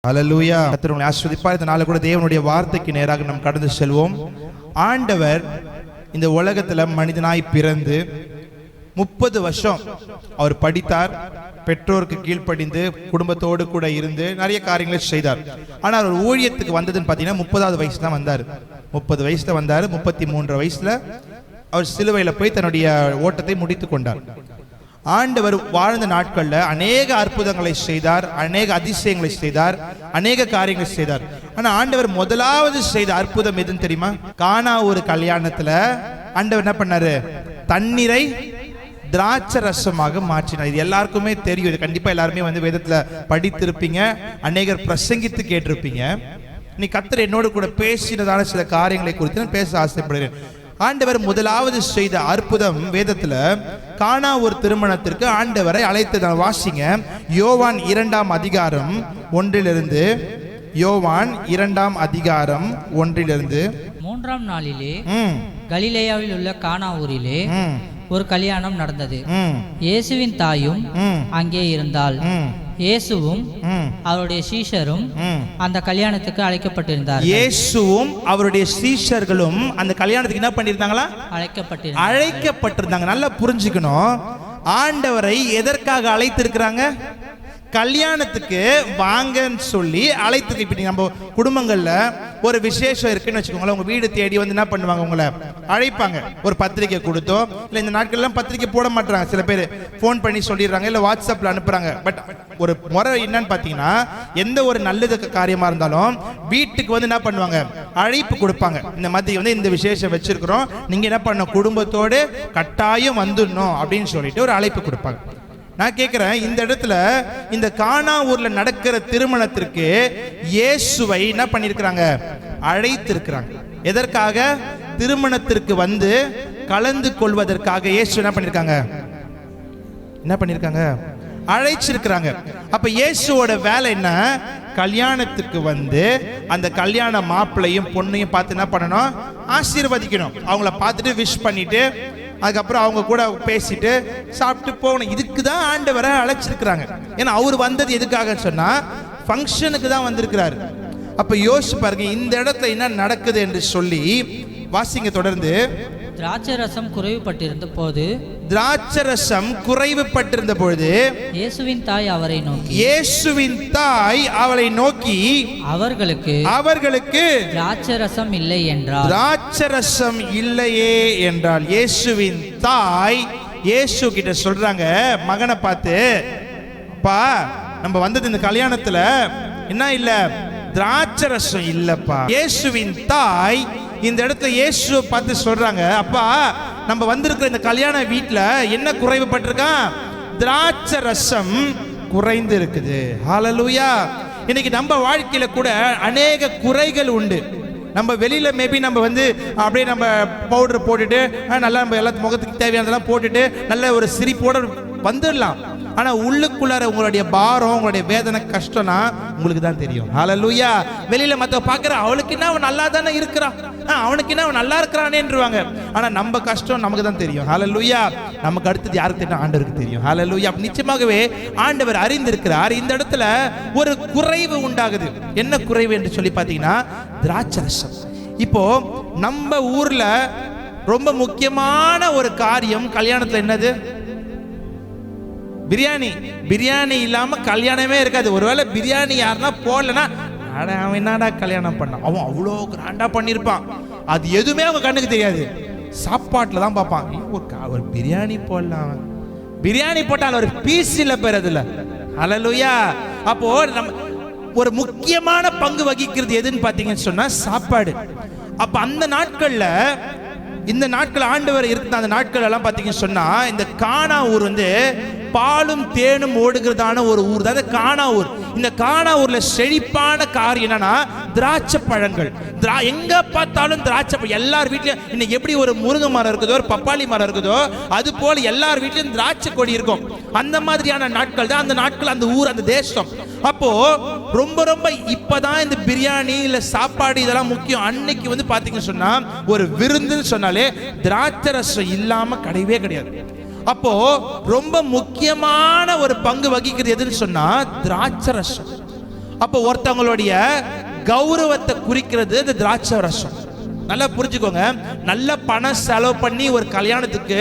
அல்லேலூயா. கர்த்தர் உங்களை ஆசீர்வதிப்பார். இந்த நாளை கூட தேவனுடைய வார்த்தைக்கு நேராக நாம் கடந்து செல்வோம். ஆண்டவர் இந்த உலகத்துல மனிதனாய் பிறந்து 30 வருஷம் அவர் படித்தார், பெற்றோருக்கு கீழ்ப்படிந்து குடும்பத்தோடு கூட இருந்து நிறைய காரியங்களை செய்தார். ஆனால் அவர் ஊழியத்துக்கு வந்ததுன்னு பார்த்தீங்கன்னா 30வது வயசு தான் வந்தார். 30 வயசுல வந்தார். 33 வயசுல அவர் சிலுவையில் போய் தன்னுடைய ஓட்டத்தை முடித்து கொண்டார். ஆண்டவர் வாழ்ந்த நாட்கள்ல அநேக அற்புதங்களை செய்தார், அநேக அதிசயங்களை செய்தார், அநேக காரியங்களை செய்தார். ஆனா ஆண்டவர் முதலாவது செய்த அற்புதம் எதுன்னு தெரியுமா? கானா ஒரு கல்யாணத்துல ஆண்டவர் என்ன பண்ணாரு? தண்ணீரை திராட்சை ரசமாக மாற்றினார். இது எல்லாருக்குமே தெரியும். இது கண்டிப்பா எல்லாருமே வேதத்துல படித்திருப்பீங்க, அநேகர் பிரசங்கித்து கேட்டிருப்பீங்க. நீ கர்த்தர் என்னோடு கூட பேசினதான சில காரியங்களை குறித்து நான் பேச ஆசைப்படுகிறேன். ஆண்டவர் முதலாவது செய்த அற்புதம் வேதத்துல கானா ஒரு திருமணத்திற்கு ஆண்டவரை அழைத்ததான. வாசிங்க யோவான் 2ஆம் அதிகாரம் 1 யோவான் 2ஆம் அதிகாரம் 1 3ஆம் நாளிலே கலிலேயாவில் உள்ள கானா ஊரிலே ஒரு கல்யாணம் நடந்தது. இயேசுவின் தாயும் அங்கே இருந்தாள். இயேசுவும் அவருடைய சீஷரும் அந்த கல்யாணத்துக்கு அழைக்கப்பட்டிருந்தார். இயேசுவும் அவருடைய சீஷர்களும் அந்த கல்யாணத்துக்கு என்ன பண்ணிருந்தாங்களா? அழைக்கப்பட்டிருந்தாங்க. நல்லா புரிஞ்சுக்கணும். ஆண்டவரை எதற்காக அழைத்திருக்கிறாங்க? கல்யாணத்துக்கு வாங்கன்னு சொல்லி அழைத்து. இப்ப நம்ம குடும்பங்கள்ல ஒரு விசேஷம் இருக்குன்னு வச்சுக்கோங்களேன், உங்க வீடு தேடி என்ன பண்ணுவாங்க? உங்களை அழைப்பாங்க. ஒரு பத்திரிக்கை கொடுத்தோ, இல்லை இந்த நாட்கள்லாம் பத்திரிக்கை போட மாட்டாங்க, சில பேர் ஃபோன் பண்ணி சொல்லிடுறாங்க, இல்லை வாட்ஸ்அப்ல அனுப்புறாங்க. பட் ஒரு முறை என்னன்னு பார்த்தீங்கன்னா, எந்த ஒரு நல்லது காரியமா இருந்தாலும் வீட்டுக்கு என்ன பண்ணுவாங்க? அழைப்பு கொடுப்பாங்க. இந்த மாதிரி இந்த விசேஷம் வச்சிருக்கிறோம், நீங்க என்ன பண்ணணும்? குடும்பத்தோடு கட்டாயம் வந்துடணும் அப்படின்னு சொல்லிட்டு ஒரு அழைப்பு கொடுப்பாங்க. நான் கேட்கிறேன், இந்த இடத்துல இந்த கானா ஊர்ல நடக்கிற திருமணத்திற்கு இயேசுவை என்ன பண்ணிருக்கிறாங்க? அழைத்திருக்கிறாங்க. எதற்காக? திருமணத்திற்கு கலந்து கொள்வதற்காக இயேசு என்ன பண்ணிருக்காங்க? அழைச்சிருக்கிறாங்க. அப்ப இயேசுவோட வேலை என்ன? கல்யாணத்துக்கு அந்த கல்யாண மாப்பிள்ளையும் பொண்ணையும் பார்த்து என்ன பண்ணணும்? ஆசீர்வதிக்கணும். அவங்கள பார்த்துட்டு விஷ் பண்ணிட்டு அதுக்கப்புறம் அவங்க கூட பேசிட்டு சாப்பிட்டு போகணும். இதுக்கு தான் ஆண்டவரை அழைச்சிருக்கிறாங்க. ஏன்னா அவர் வந்தது எதுக்காக சொன்னா ஃபங்க்ஷனுக்கு தான் வந்திருக்கிறாரு. அப்ப யோசிச்சு பாருங்க, இந்த இடத்துல என்ன நடக்குது என்று சொல்லி வாசிங்க தொடர்ந்து. திராட்சை ரசம் குறைவுபட்டிருந்த பொழுது இயேசுவின் தாய் அவரை நோக்கி அவர்களுக்கு திராட்சை ரசம் இல்லை என்றார். திராட்சை ரசம் இல்லையே என்றால் இயேசுவின் தாய் இயேசு கிட்ட சொல்றாங்க, மகனை பார்த்து, அப்பா நம்ம வந்தது இந்த கல்யாணத்துல என்ன இல்ல? திராட்சை ரசம் இல்லப்பா. இயேசுவின் தாய் இந்த இடத்துல இயேசுவை பார்த்து சொல்றாங்க, அப்பா நம்ம வந்திருக்கிற இந்த கல்யாண வீட்டுல என்ன குறைவுபட்டிருக்கான்? திராட்சை ரசம் குறைந்து இருக்குது. ஹல்லேலூயா. இன்னைக்கு நம்ம வாழ்க்கையில கூட அநேக குறைகள் உண்டு. நம்ம வெளியில மேபி நம்ம அப்படியே நம்ம பவுடர் போட்டுட்டு நல்லா நம்ம எல்லா முகத்துக்கு தேவையானதெல்லாம் போட்டுட்டு நல்ல ஒரு சிரிப்போட வந்துடலாம். ஆனா உள்ளுக்குள்ளார உங்களுடைய பாரம், உங்களுடைய வேதனை, கஷ்டம்னா உங்களுக்கு தான் தெரியும். ஹல்லேலூயா. வெளியில மத்த பாக்குற அவளுக்கு என்ன அவன் நல்லா தானே இருக்கிறான், அவனுக்கு என்ன அவன் நல்லா இருக்கிறானேன்றுவாங்க. ஆனா நம்ம கஷ்டம் நமக்கு தான் தெரியும். ஹல்லேலூயா. நமக்கு அடுத்தது யாருக்கு தெரியும்? ஆண்டவருக்கு தெரியும். ஹல்லேலூயா. நிச்சயமாகவே ஆண்டவர் அறிந்திருக்கிறார். இந்த இடத்துல ஒரு குறைவு உண்டாகுது. என்ன குறைவு என்று சொல்லி பாத்தீங்கன்னா திராட்சை ரசம். இப்போ நம்ம ஊர்ல ரொம்ப முக்கியமான ஒரு காரியம் கல்யாணத்துல என்னது? பிரியாணி இல்லாம கல்யாணமே இருக்காது. ஒருவேளை பிரியாணி யாருன்னா போடலன்னா அவன் என்னடா கல்யாணம் பண்ணான், அவன் அவ்வளோ கிராண்டா பண்ணிருப்பான். அது எதுவுமே அவங்க கண்ணுக்கு தெரியாது. சாப்பாட்டுல தான் பார்ப்பான். ஒரு பிரியாணி போடலாம், பிரியாணி போட்டால் ஒரு பீஸ் இல்ல பேர் அதுல. ஹல்லேலூயா. அப்போ நம்ம ஒரு முக்கியமான பங்கு வகிக்கிறது எதுன்னு பாத்தீங்கன்னு சொன்னா சாப்பாடு. அப்ப அந்த நாட்கள்ல, இந்த நாட்கள் ஆண்டவர் இருக்கிற அந்த நாட்கள் எல்லாம் பாத்தீங்கன்னு சொன்னா, இந்த கானா ஊர் பாலும் தேனும் ஓடுகிறதான ஒரு ஊர் தான் கானா ஊர். இந்த கானா ஊர்ல செழிப்பான காரியம் என்னன்னா திராட்சை பழங்கள். எங்க பார்த்தாலும் திராட்சை. எல்லார் வீட்லயும் இன்னைக்கு எப்படி ஒரு முருங்கை மரம் இருக்குதோ, ஒரு பப்பாளி மரம் இருக்குதோ, அது போல எல்லார் வீட்லயும் திராட்சை கொடி இருக்கும். அந்த மாதிரியான நாட்கள் தான் அந்த நாட்கள், அந்த ஊர், அந்த தேசம். அப்போ ரொம்ப ரொம்ப இப்பதான் இந்த பிரியாணி இல்ல சாப்பாடு இதெல்லாம் முக்கியம். அன்னைக்கு பாத்தீங்கன்னு சொன்னா ஒரு விருந்துன்னு சொன்னாலே திராட்சை ரசம் இல்லாம கிடையவே கிடையாது. அப்போ ரொம்ப முக்கியமான ஒரு பங்கு வகிக்கிறது எதுன்னு சொன்னா திராட்சை ரசம். அப்போ ஒருத்தவங்களுடைய கௌரவத்தை குறிக்கிறது இந்த திராட்சை ரசம். நல்லா புரிஞ்சுக்கோங்க. நல்ல பணம் செலவு பண்ணி ஒரு கல்யாணத்துக்கு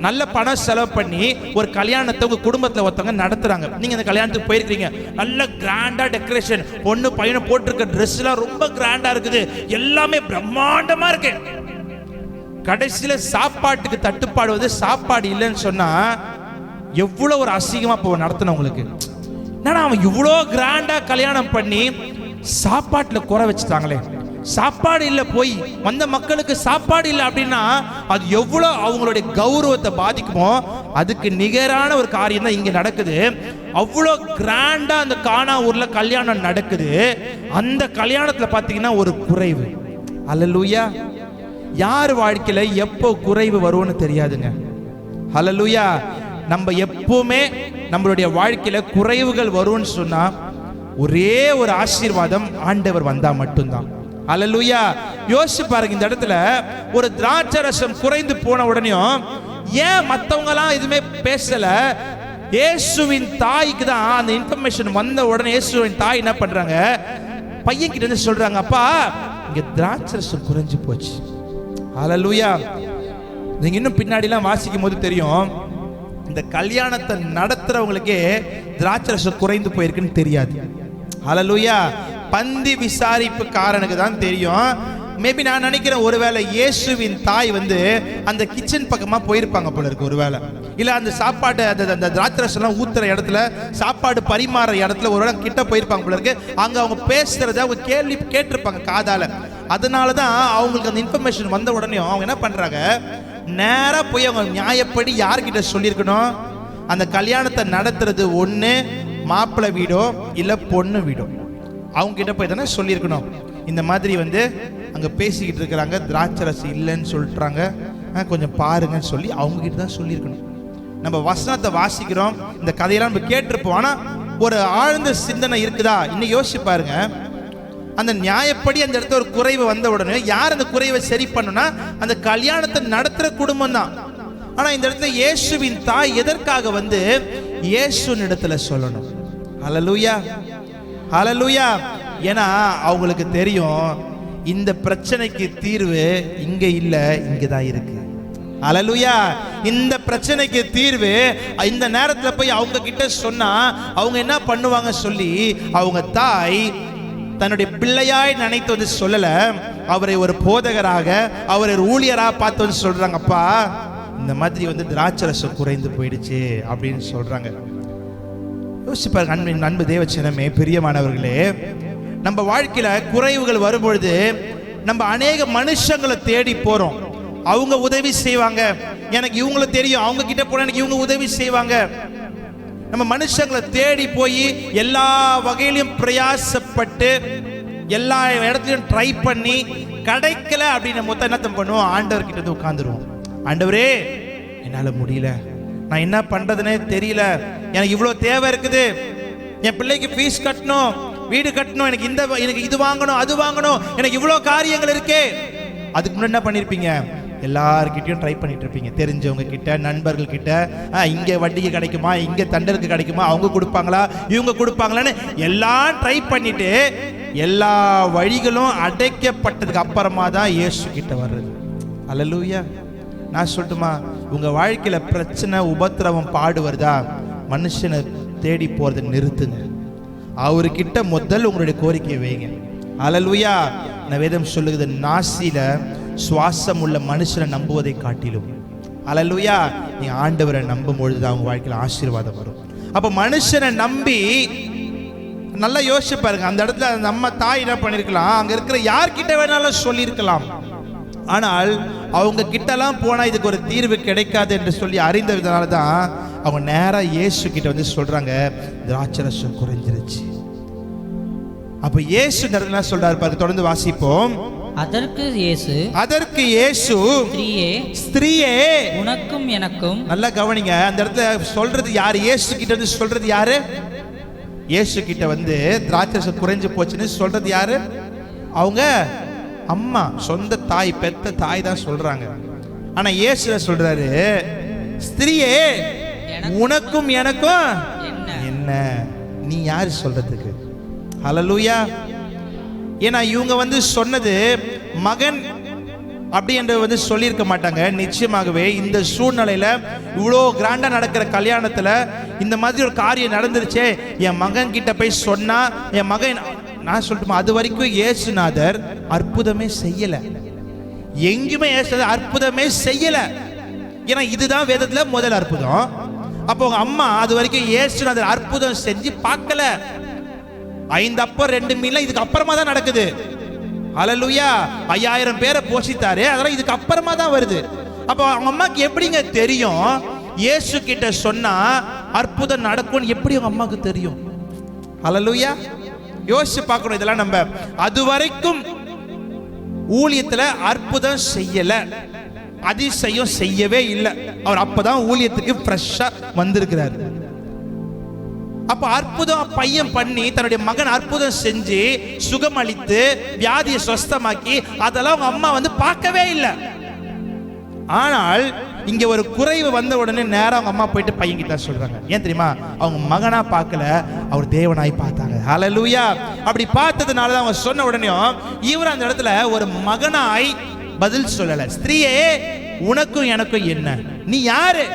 நல்ல பணம் செலவு பண்ணி ஒரு கல்யாணத்தை உங்க குடும்பத்தில் ஒருத்தவங்க நடத்துறாங்க. நீங்க அந்த கல்யாணத்துக்கு போயிருக்கீங்க. நல்ல கிராண்டா டெக்கரேஷன், பொண்ணு பையனை போட்டிருக்க ட்ரெஸ் எல்லாம் ரொம்ப கிராண்டா இருக்குது, எல்லாமே பிரம்மாண்டமா இருக்கு. கடைசியில சாப்பாட்டுக்கு தட்டுப்பாடு சாப்பாடு இல்லைன்னு சொன்னா எவ்வளவு ஒரு அசிங்கமா போ நடத்தினவங்களுக்கு. என்னன்னா அவன் இவ்வளோ கிராண்டா கல்யாணம் பண்ணி சாப்பாட்டுல குறை வச்சுட்டாங்களே, சாப்பாடு இல்லை, போய் வந்த மக்களுக்கு சாப்பாடு இல்லை அப்படின்னா அது எவ்வளோ அவங்களுடைய கௌரவத்தை பாதிக்குமோ அதுக்கு நிகரான ஒரு காரியம் தான் இங்க நடக்குது. அவ்வளோ கிராண்டா அந்த கானா ஊர்ல கல்யாணம் நடக்குது. அந்த கல்யாணத்துல பாத்தீங்கன்னா ஒரு குறைவு. அல்லேலூயா. யார் வாழ்க்கையில எப்போ குறைவு வரும்னு தெரியாதுங்க. அல்லேலூயா. நம்ம எப்பவுமே நம்மளுடைய வாழ்க்கையில குறைவுகள் வரும்னு சொன்னா ஒரே ஒரு ஆசீர்வாதம், ஆண்டவர் வந்தா மட்டும்தான். அல்லேலூயா. யோசிச்சு பாருங்க, இந்த இடத்துல ஒரு திராட்சை ரசம் குறைந்து போன உடனேயும் ஏன் மற்றவங்க எல்லாம் எதுவுமே பேசல? இயேசுவின் தாய்க்கு தான் அந்த இன்ஃபர்மேஷன் வந்த உடனே இயேசுவின் தாய் என்ன பண்றாங்க, பையன் கிட்ட இருந்து சொல்றாங்க, அப்பா இங்க திராட்சை ரசம் குறைஞ்சு போச்சு. அல்லேலூயா. நீங்க இன்னும் பின்னாடிலாம் வாசிக்கும் போது தெரியும், இந்த கல்யாணத்தை நடத்துறவங்களுக்கே திராட்சை ரசம் குறைந்து போயிருக்குன்னு தெரியாது. அல்லேலூயா. பந்தி விசாரிப்புக்காரனுக்கு தான் தெரியும். மேபி நான் நினைக்கிறேன் ஒருவேளை இயேசுவின் தாய் அந்த கிச்சன் பக்கமா போயிருப்பாங்க போல இருக்கு. ஒருவேளை இல்ல அந்த சாப்பாடு அந்த திராட்சை ரசம் ஊத்துற இடத்துல, சாப்பாடு பரிமாற இடத்துல ஒருவேளை கிட்ட போயிருப்பாங்க போல இருக்கு. அங்க அவங்க பேசுறத அவங்க கேள்வி கேட்டிருப்பாங்க காதால. அதனாலதான் அவங்களுக்கு அந்த இன்ஃபர்மேஷன் வந்த உடனே அவங்க என்ன பண்றாங்க, நேரா போய் அவங்க நியாயப்படி யார்கிட்ட சொல்லியிருக்கணும், அந்த கல்யாணத்தை நடத்துறது ஒண்ணு மாப்பிள்ளை வீடோ இல்ல பொண்ணு வீடோ, அவங்க கிட்ட போய் தானே சொல்லியிருக்கணும். இந்த மாதிரி அங்க பேசிக்கிட்டு இருக்கிறாங்க, திராட்சை ரசம் இல்லைன்னு சொல்லிட்டாங்க, கொஞ்சம் பாருங்கன்னு சொல்லி அவங்க கிட்ட தான் சொல்லியிருக்கணும். நம்ம வசனத்தை வாசிக்கிறோம், இந்த கதையெல்லாம் நம்ம கேட்டிருப்போம். ஆனா ஒரு ஆழ்ந்த சிந்தனை இருக்குதா? இன்னும் யோசிச்சு பாருங்க. அந்த நியாயப்படி அந்த இடத்துல ஒரு குறைவு வந்த உடனே யார் அந்த குறைவை சரி பண்ணுனா அந்த கல்யாணத்தை நடத்துற குடும்பம் தான். ஆனா இந்த இடத்துல இயேசுவின் தாய் எதற்காக இயேசுவின் இடத்துல சொல்லணும்? அல்லேலூயா. அல்லேலூயா. ஏன்னா அவங்களுக்கு தெரியும் இந்த பிரச்சனைக்கு தீர்வு இங்க இல்ல, இங்கதான் இருக்கு. அல்லேலூயா. இந்த பிரச்சனைக்கு தீர்வு இந்த நேரத்துல போய் அவங்க கிட்ட சொன்னா அவங்க என்ன பண்ணுவாங்க சொல்லி அவங்க தாய் தன்னுடைய பிள்ளையாய் நினைத்து சொல்லல, அவரை ஒரு போதகராக, அவரை ஒரு ஊழியராக பார்த்து சொல்றாங்க, அப்பா இந்த மாதிரி திராட்சை ரசம் குறைந்து போயிடுச்சு அப்படின்னு சொல்றாங்க. யோசிப்பாரு அன்பு தேவச்சனமே, பிரியமானவர்களே, நம்ம வாழ்க்கையில குறைவுகள் வரும்பொழுது நம்ம அநேக மனுஷங்களை தேடி போறோம். அவங்க உதவி செய்வாங்க, எனக்கு இவங்களை தெரியும், அவங்க கிட்ட போன எனக்கு இவங்க உதவி செய்வாங்க. நம்ம மனுஷங்களை தேடி போய் எல்லா வகையிலும் பிரயாசப்பட்டு எல்லா இடத்துலையும் ட்ரை பண்ணி கிடைக்கல அப்படின்னு மொத்தம் என்ன பண்ணுவோம், ஆண்டவர் கிட்ட உட்காந்துருவோம். ஆண்டவரே என்னால முடியல, நான் என்ன பண்றதுன்னே தெரியல, எனக்கு இவ்வளவு தேவை இருக்குது, என் பிள்ளைக்கு ஃபீஸ் கட்டணும், வீடு கட்டணும், எனக்கு இது வாங்கணும், அது வாங்கணும், எனக்கு இவ்வளவு காரியங்கள் இருக்கே. அதுக்கு முன்னாடி என்ன பண்ணிருப்பீங்க, எல்லார்கிட்டையும் ட்ரை பண்ணிட்டு இருப்பீங்க, தெரிஞ்சவங்க கிட்ட, நண்பர்கள் கிட்ட. இங்க வட்டிக்கு கிடைக்குமா, இங்க தண்டருக்கு கிடைக்குமா, அவங்க கொடுப்பாங்களா, இவங்க கொடுப்பாங்களான்னு எல்லாம் ட்ரை பண்ணிட்டு எல்லா வழிகளும் அடைக்கப்பட்டதுக்கு அப்புறமா தான் இயேசு கிட்ட வர்றது. அல்லேலூயா. நான் சொல்லட்டுமா, உங்க வாழ்க்கையில பிரச்சனை, உபத்திரவம், பாடு வருதா, மனுஷனை தேடி போறதை நிறுத்துங்க. அவர்கிட்ட முதல் உங்களுடைய கோரிக்கையை வைங்க. அல்லேலூயா. நான் வேதம் சொல்லுகிறது, நாசில சுவாசம் உள்ள மனுஷனை நம்புவதை காட்டிலும், அல்லேலூயா, நீ ஆண்டவரை நம்பும் பொழுதுதான் உங்க வாழ்க்கையில ஆசீர்வாதம் வரும். அப்ப மனுஷனை நம்பி நல்லா யோசிச்சு பாருங்க. அந்த இடத்துல நம்ம தாய் என்ன பண்ணிருக்கலாம், அங்க இருக்கிற யார்கிட்ட வேணாலும் சொல்லியிருக்கலாம். ஆனால் அவங்க கிட்டலாம் போனா இதுக்கு ஒரு தீர்வு கிடைக்காது என்று சொல்லி அறிந்ததுனால தான் அவங்க நேரா இயேசு கிட்ட சொல்றாங்க, திராட்சை ரசம் குறைஞ்சிருச்சு. அப்ப இயேசு என்ன சொல்றாரு பாருங்க, தொடர்ந்து வாசிப்போம். அதற்கு இயேசு ஸ்திரீயே உனக்கும் எனக்கும். நல்லா கவனிங்க, அந்த இடத்துல சொல்றது யாரு, இயேசு கிட்ட சொல்றது யாரு, இயேசு கிட்ட திராட்சை ரசம் குறைஞ்சு போச்சுன்னு சொல்றது யாரு, அவங்க அம்மா, சொந்த தாய், பெத்த தாய் தான் சொல்றாங்க. ஆனா இயேசு சொல்றாரு, ஸ்திரீயே உனக்கும் எனக்கும் என்ன, நீ யாரு சொல்றதுக்கு, ஹல்லேலூயா. ஏன்னா இவங்க சொன்னது மகன் அப்படி என்று சொல்லியிருக்க மாட்டாங்க. நிச்சயமாகவே இந்த சூழ்நிலையில இவ்வளோ கிராண்டா நடக்கிற கல்யாணத்துல இந்த மாதிரி ஒரு காரியம் நடந்துருச்சே, என் மகன் கிட்ட போய் சொன்னா என் மகன், நான் சொல்லட்டுமா, அது வரைக்கும் இயேசுநாதர் அற்புதமே செய்யல. எங்குமே இயேசுநாதர் அற்புதமே செய்யல. ஏன்னா இதுதான் வேதத்துல முதல் அற்புதம். அப்போ உங்க அம்மா அது வரைக்கும் இயேசுநாதர் அற்புதம் செஞ்சு பார்க்கல. 5 அப்பம் 2 மீன் இதுக்கு அப்புறமா தான் நடக்குது. ஹல்லேலூயா. 5000 பேரை போஷித்தாரு, அதெல்லாம் இதுக்கு அப்புறமா தான் வருது. அப்போ அவங்க அம்மாக்கு எப்படிங்க தெரியும் இயேசு கிட்ட சொன்னா அற்புதம் நடக்கும்னு? எப்படி அவங்க அம்மாக்கு தெரியும்? ஹல்லேலூயா. யோசிச்சு பார்க்கணும். இதெல்லாம் நம்ம அது வரைக்கும் ஊழியத்துல அற்புதம் செய்யல, அதிசயம் செய்யவே இல்லை. அவர் அப்பதான் ஊழியத்துக்கு ஃப்ரெஷ்ஷா வந்திருக்கிறார். அப்ப அற்புதம் பையன் பண்ணி தன்னுடைய மகன் அற்புதம் செஞ்சு சுகம் அளித்து வியாதியை சொஸ்தமாக்கி அதெல்லாம் அவங்க அம்மா பார்க்கவே இல்லை. ஆனால் இங்க ஒரு குறைவு வந்த உடனே நேரம் அவங்க அம்மா போயிட்டு பையன் கிட்ட சொல்றாங்க. ஏன் தெரியுமா? அவங்க மகனா பார்க்கல, அவர் தேவனாய் பார்த்தாங்க. ஹல்லேலூயா. அப்படி பார்த்ததுனால தான் அவங்க சொன்ன உடனே இவர் அந்த இடத்துல ஒரு மகனாய் பதில் சொல்லல. ஸ்திரீயே, உனக்கும் எனக்கும் என்ன? நீ யாரு?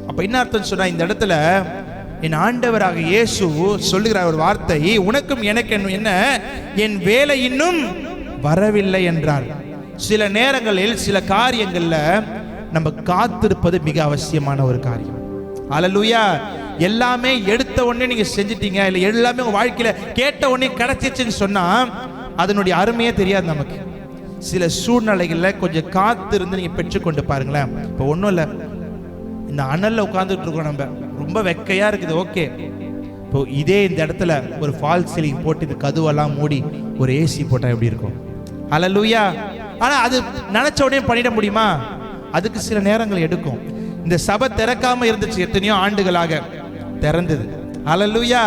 அப்ப என்ன அர்த்தம் சொன்னா, இந்த இடத்துல என் ஆண்டவராக இயேசு சொல்லுகிற ஒரு வார்த்தை, உனக்கும் எனக்கு என்ன, என் வேலை இன்னும் வரவில்லை என்றார். சில நேரங்களில் சில காரியங்கள்ல நம்ம காத்திருப்பது மிக அவசியமான ஒரு காரியம். ஹல்லேலூயா. எல்லாமே எடுத்த உடனே நீங்க செஞ்சிட்டீங்க, இல்ல எல்லாமே உங்க வாழ்க்கையில கேட்ட உடனே கிடைச்சிச்சுன்னு சொன்னா அதனுடைய அருமையே தெரியாது நமக்கு. சில சூழ்நிலைகள்ல கொஞ்சம் காத்திருந்து நீங்க பெற்றுக்கொண்டு பாருங்களேன். இப்போ ஒன்றும் இல்லை, இந்த அனல்ல உட்கார்ந்துட்டு இருக்கோம், நம்ம ரொம்ப வெக்கையா இருக்குது. ஓகே, இப்போ இதே இந்த இடத்துல ஒரு ஃபால் சீலிங் போட்டு இது கதவெல்லாம் மூடி ஒரு ஏசி போட்டா எப்படி இருக்கும்? ஹல்லேலூயா. ஆனா அது நினைச்ச உடனே பண்ணிட முடியுமா? அதுக்கு சில நேரங்கள் எடுக்கும். இந்த சபை திறக்காம இருந்துச்சு எத்தனையோ ஆண்டுகளாக, திறந்தது. ஹல்லேலூயா.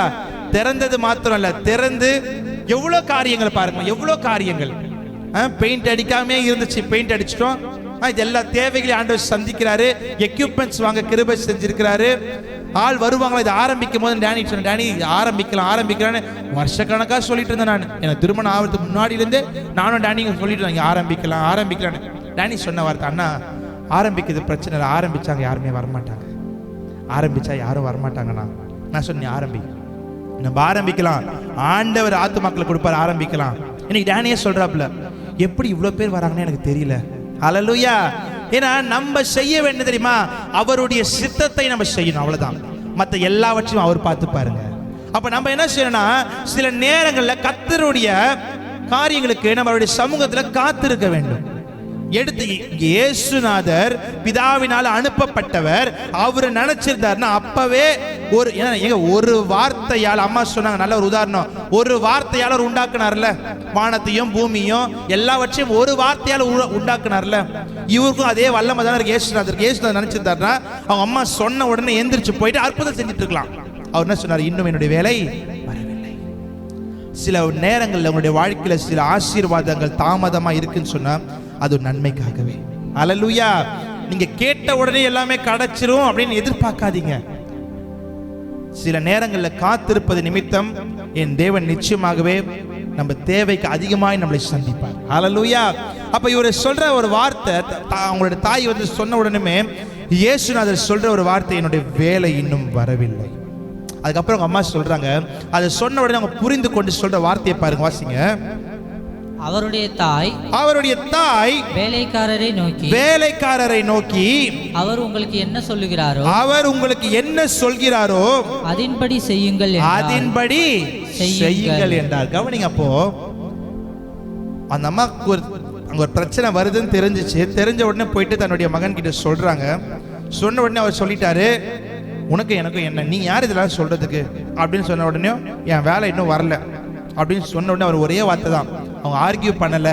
திறந்தது மாத்திரம் இல்ல, திறந்து எவ்வளவு காரியங்கள் பாருங்க, எவ்வளவு காரியங்கள். பெயிண்ட் அடிக்காமே இருந்துச்சு, பெயிண்ட் அடிச்சிட்டோம். இது எல்லா தேவைகளையும் ஆண்டவர் சந்திக்கிறாரு. எக்யூப்மெண்ட்ஸ் வாங்க கிருபை செஞ்சிருக்கிறாரு. ஆள் வருவாங்களா, இது ஆரம்பிக்கும் போது டேனி சொன்னேன், டேனி ஆரம்பிக்கலான்னு வருஷக்கணக்காக சொல்லிட்டு இருந்தேன். நான் எனக்கு திருமணம் ஆகிறதுக்கு முன்னாடியிலேருந்து நானும் டேனி சொல்லிட்டு இருந்தேன், ஆரம்பிக்கலான்னு. டேனி சொன்ன வார்த்தை, அண்ணா ஆரம்பிக்கிறது பிரச்சனை இல்லை, ஆரம்பிச்சாங்க யாருமே வரமாட்டாங்க, ஆரம்பிச்சா யாரும் வரமாட்டாங்கண்ணா. நான் சொன்னேன், ஆரம்பி, நம்ம ஆரம்பிக்கலாம், ஆண்டவர் ஆத்துமாக்களை கொடுப்பார், ஆரம்பிக்கலாம். இன்னைக்கு டேனியே சொல்றாப்புல, எப்படி இவ்வளோ பேர் வராங்கன்னு எனக்கு தெரியல. ஹல்லேலூயா. ஏன்னா நம்ம செய்ய வேண்டியது தெரியுமா, அவருடைய சித்தத்தை நம்ம செய்யணும், அவ்வளவுதான். மற்ற எல்லாவற்றையும் அவர் பார்த்து பாருங்க. அப்ப நம்ம என்ன செய்யணும்னா, சில நேரங்களில் கர்த்தருடைய காரியங்களுக்கு நம்மளுடைய சமூகத்துல காத்திருக்க வேண்டும். எடுத்து இயேசுநாதர் பிதாவினால் அனுப்பப்பட்டவர், அவர் நினைச்சிருந்தாருன்னா அப்பவே ஒரு வார்த்தையால், அம்மா சொன்னாங்க நல்ல ஒரு உதாரணம், ஒரு வார்த்தையால் அவர் உண்டாக்குனார்ல, வானத்தையும் பூமியும் எல்லாவற்றையும் ஒரு வார்த்தையால் உண்டாக்குனார்ல. இவருக்கும் அதே வல்லமை தானே இயேசுநாதர். இயேசுநாதர் நினைச்சிருந்தாருன்னா அவங்க அம்மா சொன்ன உடனே எந்திரிச்சு போயிட்டு அற்புதம் செஞ்சுட்டு இருக்கலாம். அவர் என்ன சொன்னார்? இன்னும் என்னுடைய வேலை வரவில்லை. சில நேரங்களில் உங்களுடைய வாழ்க்கையில சில ஆசீர்வாதங்கள் தாமதமா இருக்குன்னு சொன்னா அது நன்மைக்காகவே. ஹல்லேலூயா. நீங்க கேட்ட உடனே எல்லாமே கிடைச்சிரும் அப்படின்னு எதிர்பார்க்காதீங்க. சில நேரங்களில் காத்திருப்பது நிமித்தம் என் தேவன் நிச்சயமாகவே நம்ம தேவைக்கு அதிகமாய் நம்மளை சந்திப்பார். ஹல்லேலூயா. அப்ப இவர் சொல்ற ஒரு வார்த்தை, அவங்களோட தாய் சொன்ன உடனே இயேசுநாதர் சொல்ற ஒரு வார்த்தை, என்னுடைய வேலை இன்னும் வரவில்லை. அதுக்கப்புறம் அவங்க அம்மா சொல்றாங்க, அதை சொன்ன உடனே அவங்க புரிந்து கொண்டு சொல்ற வார்த்தையை பாருங்க, வாசிங்க. அவருடைய தாய் வேலைக்காரரை நோக்கி அவர் உங்களுக்கு என்ன சொல்கிறாரோ அதன்படி செய்யுங்கள் என்றார். கவனிங்க. அப்போ அந்த அம்மாக்கு அங்க ஒரு பிரச்சனை வருதுன்னு தெரிஞ்ச உடனே போயிட்டு தன்னுடைய மகன் கிட்ட சொல்றாங்க. சொன்ன உடனே அவர் சொல்லிட்டாரு, உனக்கு எனக்கும் என்ன, நீ யார் இதெல்லாம் சொல்றதுக்கு அப்படின்னு சொன்ன உடனே என் வேலை இன்னும் வரல அப்படின்னு சொன்ன உடனே அவர் ஒரே வார்த்தை தான். அவங்க ஆர்கியூ பண்ணல,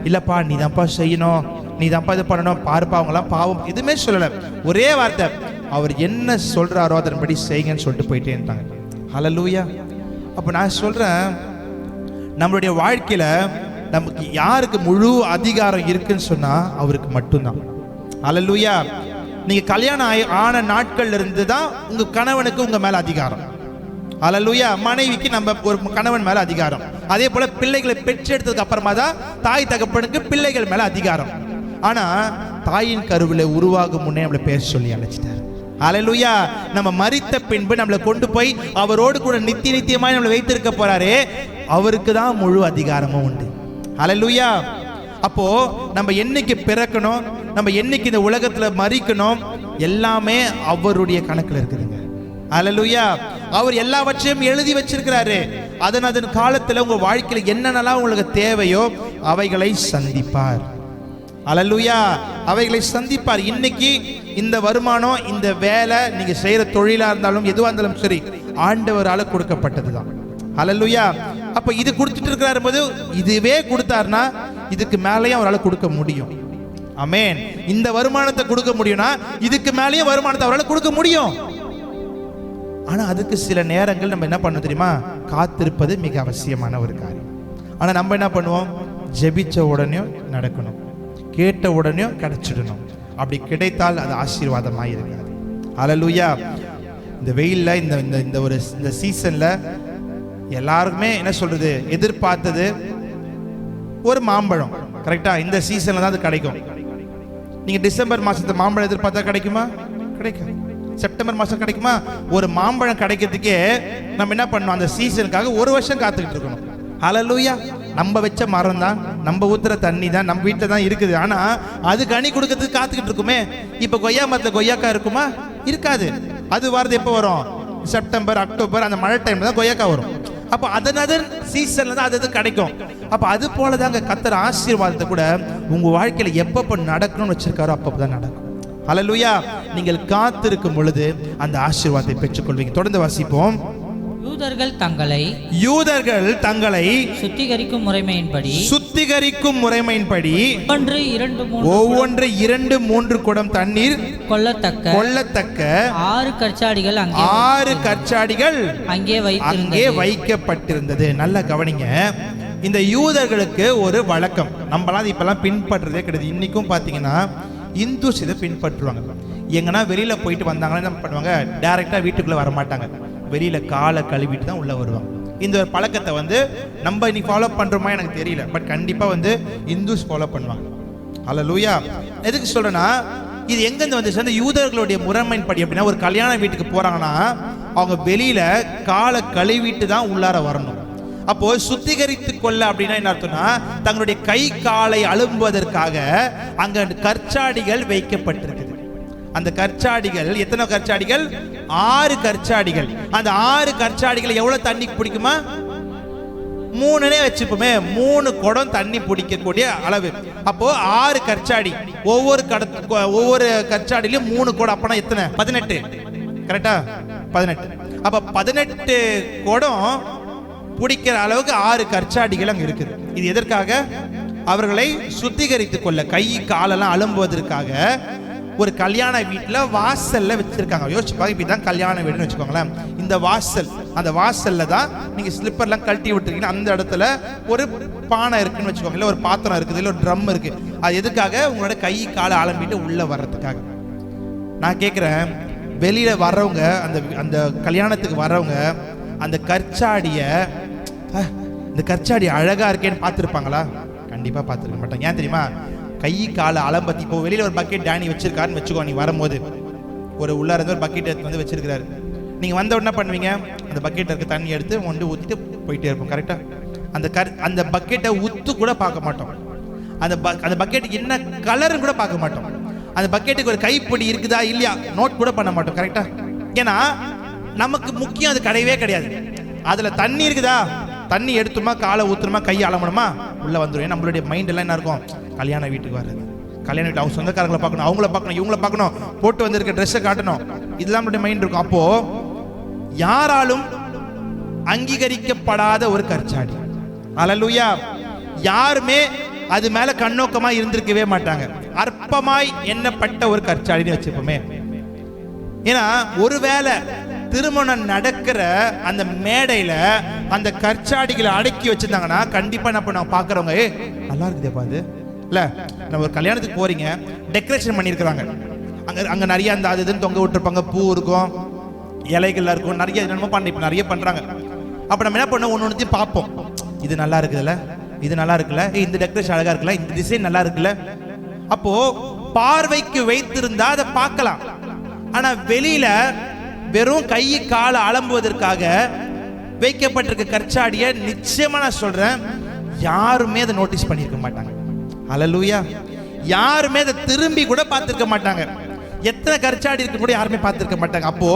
இல்லப்பா நீ தான்ப்பா செய்யணும், நீ தான்ப்பா இது பண்ணணும், பாருப்பா அவங்களாம் பாவம், எதுவுமே சொல்லல. ஒரே வார்த்தை, அவர் என்ன சொல்றாரோ அதன்படி செய்யுங்கன்னு சொல்லிட்டு போயிட்டே இருந்தாங்க. ஹல்லேலூயா. அப்ப நான் சொல்றேன், நம்மளுடைய வாழ்க்கையில நமக்கு யாருக்கு முழு அதிகாரம் இருக்குன்னு சொன்னா அவருக்கு மட்டும்தான். ஹல்லேலூயா. நீங்க கல்யாணம் ஆன நாட்கள்ல இருந்து தான் உங்க கணவனுக்கு உங்க மேல அதிகாரம். அல்லேலூயா. மனைவிக்கு நம்ம ஒரு கணவன் மேல அதிகாரம். அதே போல பிள்ளைகளை பெற்றெடுத்ததுக்கு அப்புறமா தான் தாய் தகப்பனுக்கு பிள்ளைகள் மேல அதிகாரம். ஆனா தாயின் கருவில உருவாகும் முன்னே நம்மளை பேர் சொல்லி அழைச்சிட்டார். அல்லேலூயா. நம்ம மரித்த பின்பு நம்மளை கொண்டு போய் அவரோடு கூட நித்தியமாய் நம்மளை வைத்திருக்க போறாரே, அவருக்கு தான் முழு அதிகாரமும் உண்டு. அல்லேலூயா. அப்போ நம்ம என்னைக்கு பிறக்கணும், நம்ம என்னைக்கு இந்த உலகத்துல மரிக்கணும், எல்லாமே அவருடைய கணக்குல இருக்குதுங்க. அல்லேலூயா. அவர் எல்லாவற்றையும் எழுதி வச்சிருக்கிறாரு. அதன் காலத்துல உங்க வாழ்க்கையில என்னென்னலாம் உங்களுக்கு தேவையோ அவைகளை சந்திப்பார். அல்லேலூயா. அவைகளை சந்திப்பார். இன்னைக்கு இந்த வருமானம், இந்த வேலை, நீங்க செய்யற தொழிலா இருந்தாலும் எதுவா இருந்தாலும் சரி, ஆண்டவரால கொடுக்கப்பட்டதுதான். அல்லேலூயா. அப்ப இது கொடுத்துட்டு இருக்கிறாரு போது இதுவே கொடுத்தாருன்னா இதுக்கு மேலேயும் அவரால் கொடுக்க முடியும். ஆமென். இந்த வருமானத்தை கொடுக்க முடியும்னா இதுக்கு மேலேயும் வருமானத்தை அவரால் கொடுக்க முடியும். ஆனா அதுக்கு சில நேரங்கள் நம்ம என்ன பண்ணணும் தெரியுமா? காத்திருப்பது மிக அவசியமான ஒரு காரியம். ஆனா நம்ம என்ன பண்ணுவோம்? ஜெபிச்ச உடனே நடக்கணும், கேட்ட உடனே கிடைச்சிடணும். அப்படி கிடைத்தால் அது ஆசீர்வாதமாக இருக்காது. அல்லேலூயா. இந்த வெயில்ல இந்த சீசன்ல எல்லாருக்குமே என்ன சொல்றது, எதிர்பார்த்தது ஒரு மாம்பழம். கரெக்டா? இந்த சீசன்ல தான் அது கிடைக்கும். நீங்க டிசம்பர் மாசத்து மாம்பழம் எதிர்பார்த்தா கிடைக்குமா? கிடைக்கும். செப்டம்பர் மாசம் கிடைக்குமா? ஒரு மாம்பழம் கிடைக்கிறதுக்கே நம்ம என்ன பண்ணணும்? அந்த சீசனுக்காக ஒரு வருஷம் காத்துக்கிட்டு இருக்கணும். அல்லேலூயா. நம்ம வச்ச மரம் தான், நம்ம ஊத்துற தண்ணி தான், நம்ம வீட்டில் தான் இருக்குது. ஆனா அது கனி கொடுக்கறதுக்கு காத்துக்கிட்டு இருக்குமே. இப்ப கொய்யா மரத்துல கொய்யாக்கா இருக்குமா? இருக்காது. அது வரது எப்போ வரும்? செப்டம்பர், அக்டோபர், அந்த மழை டைம்ல தான் கொய்யாக்கா வரும். அப்போ அதனதர் சீசன்ல தான் அது கிடைக்கும். அப்ப அது போலதாங்க கர்த்தர் ஆசீர்வாதத்தை கூட உங்க வாழ்க்கையில எப்பப்ப நடக்கணும்னு வச்சிருக்காரோ அப்பதான் நடக்கும். அல்லேலூயா. நீங்கள் காத்திருக்கும் பொழுது அந்த ஆசீர்வாதத்தை பெற்றுக்கொள்வீங்க. தொடர்ந்து வாசிப்போம். யூதர்கள் தங்களை சுத்திகரிக்கும் முறைமையின்படி ஒவ்வொன்று 2-3 குடம் தண்ணீர் கொள்ளத்தக்க 6 கற்சாடிகள் அங்கே வைக்கப்பட்டிருந்தது. நல்ல கவனிங்க. இந்த யூதர்களுக்கு ஒரு வழக்கம், நம்மளாம் இப்பெல்லாம் பின்பற்றுறதே கிடையாது. இன்னைக்கும் பாத்தீங்கன்னா இந்துஸ் இதை பின்பற்றுவாங்க. எங்கன்னா வெளியில போயிட்டு வந்தாங்கன்னா என்ன பண்ணுவாங்க? டைரக்டா வீட்டுக்குள்ள வர மாட்டாங்க, வெளியில காலை கழுவிட்டு தான் உள்ள வருவாங்க. இந்த ஒரு பழக்கத்தை நம்ம இன்னைக்கு ஃபாலோ பண்றோமா எனக்கு தெரியல, பட் கண்டிப்பா இந்துஸ் ஃபாலோ பண்ணுவாங்க. அல்லேலூயா. எதுக்கு சொல்றேன்னா, இது எங்கிருந்து வந்துச்சு? அந்த யூதர்களுடைய முறைமையின்படி அப்படின்னா, ஒரு கல்யாண வீட்டுக்கு போறாங்கன்னா அவங்க வெளியில காலை கழுவிட்டு தான் உள்ளார வரணும். அப்போ சுத்திகரித்து கொள்ள அப்படின்னா என்ன அர்த்தம்னா, தங்களுடைய கை காலை அழும்புவதற்காக அங்க கற்சாடிகள் வைக்கப்பட்டிருக்குது. அந்த கற்சாடிகள் எத்தனை கற்சாடிகள்? 6 கற்சாடிகள். அந்த 6 கற்சாடிகள் எவ்வளவு தண்ணி பிடிக்குமா? 3 வச்சுப்போமே, 3 குடம் தண்ணி பிடிக்கக்கூடிய அளவு. அப்போ 6 கற்சாடி, ஒவ்வொரு கற்சாடியிலும் 3 குடம். அப்பனா எத்தனை? 18. கரெக்டா? 18. அப்ப 18 குடம் பிடிக்கிற அளவுக்கு 6 கற்சாடிகள் அங்க இருக்குது. இது எதற்காக? அவர்களை சுத்திகரித்துக் கொள்ள, கை காலெல்லாம் அழும்புவதற்காக ஒரு கல்யாண வீட்டுல வாசல்ல வச்சிருக்காங்க. யோசிச்சு பாருங்க, இப்படிதான் கல்யாண வீடுன்னு வச்சுக்கோங்களேன். இந்த வாசல், அந்த வாசல்ல தான் நீங்க ஸ்லிப்பர்லாம் கழட்டி விட்டுருக்கீங்க. அந்த இடத்துல ஒரு பானை இருக்குன்னு வச்சுக்கோங்க, இல்ல ஒரு பாத்திரம் இருக்குது, இல்ல ஒரு ட்ரம் இருக்கு. அது எதுக்காக? உங்களோட கை காலை அலம்பிட்டு உள்ள வர்றதுக்காக. நான் கேட்கிறேன், வெளியில வர்றவங்க, அந்த கல்யாணத்துக்கு வர்றவங்க அந்த கற்சாடிய, இந்த கற்சாடி அழகா இருக்கேன்னு பார்த்துருப்பாங்களா? கண்டிப்பா பார்த்துருக்க மாட்டாங்க. ஏன் தெரியுமா? கை காலை அலம்பத்தி. இப்போ வெளியில ஒரு பக்கெட் டேனி வச்சிருக்காருன்னு வச்சுக்கோ, நீ வரும்போது ஒரு உள்ளார இருந்து ஒரு பக்கெட் எடுத்து வச்சிருக்காரு. நீங்க வந்த உடனே பண்ணுவீங்க, அந்த பக்கெட் இருக்க தண்ணி எடுத்து ஒன்று ஊத்திட்டு போயிட்டே இருப்போம். கரெக்டா? அந்த பக்கெட்டை உத்து கூட பார்க்க மாட்டோம். அந்த பக்கெட்டுக்கு என்ன கலர்னு கூட பார்க்க மாட்டோம். அந்த பக்கெட்டுக்கு ஒரு கைப்பிடி இருக்குதா இல்லையா நோட் கூட பண்ண மாட்டோம். கரெக்டா? ஏன்னா நமக்கு முக்கியம் அது கிடையவே கிடையாது. அதுல தண்ணி இருக்குதா, தண்ணி எடுத்துமா, காலை ஊத்துமா, கையை அலம்பணுமா, உள்ள வந்துடும். நம்மளுடைய மைண்ட் எல்லாம் என்ன இருக்கும்? கல்யாண வீட்டுக்கு வர்றது, கல்யாண வீட்டு அவங்க சொந்தக்காரங்களை பார்க்கணும், அவங்கள பார்க்கணும், இவங்கள பார்க்கணும், போட்டு வந்திருக்க ட்ரெஸ்ஸை காட்டணும், இதெல்லாம் நம்மளுடைய மைண்ட் இருக்கும். அப்போ யாராலும் அங்கீகரிக்கப்படாத ஒரு கற்சாடி. அல்லேலூயா. யாருமே அது மேல கண்ணோக்கமா இருந்திருக்கவே மாட்டாங்க. அற்பமாய் எண்ணப்பட்ட ஒரு கற்சாடின்னு வச்சுப்போமே. ஏன்னா ஒருவேளை திருமணம் நடக்கிற அந்த மேடையில அந்த கற்சாடிகளை அடக்கி வச்சிருந்தாங்கன்னா கண்டிப்பா என்ன பண்ணுவாங்க? பாக்குறவங்க, நல்லா இருக்குதே பாது இல்ல. நம்ம ஒரு கல்யாணத்துக்கு போறீங்க, டெக்கரேஷன் பண்ணிருக்கிறாங்க, அங்க நிறைய அந்த அது இதுன்னு தொங்க விட்டுருப்பாங்க, பூ இருக்கும், இலைகள்லாம் இருக்கும், நிறைய என்னமோ பண்ண இப்போ நிறைய பண்ணுறாங்க. அப்போ நம்ம என்ன பண்ணோம், ஒன்று ஒன்றுத்தையும் பார்ப்போம். இது நல்லா இருக்குதுல்ல, இது நல்லா இருக்குல்ல, இந்த டெக்கரேஷன் அழகாக இருக்குல்ல, இந்த டிசைன் நல்லா இருக்குல்ல. அப்போ பார்வைக்கு வைத்திருந்தா அதை பார்க்கலாம். ஆனால் வெளியில வெறும் கை காலை அலம்புவதற்காக வைக்கப்பட்டிருக்க கற்சாடியை நிச்சயமா நான் சொல்றேன், யாருமே அதை நோட்டீஸ் பண்ணியிருக்க மாட்டாங்க. ஹல்லேலூயா. யாருமே அதை திரும்பி கூட பார்த்திருக்க மாட்டாங்க. எத்தனை கற்சாடி இருக்கு கூட யாருமே பார்த்திருக்க மாட்டாங்க. அப்போ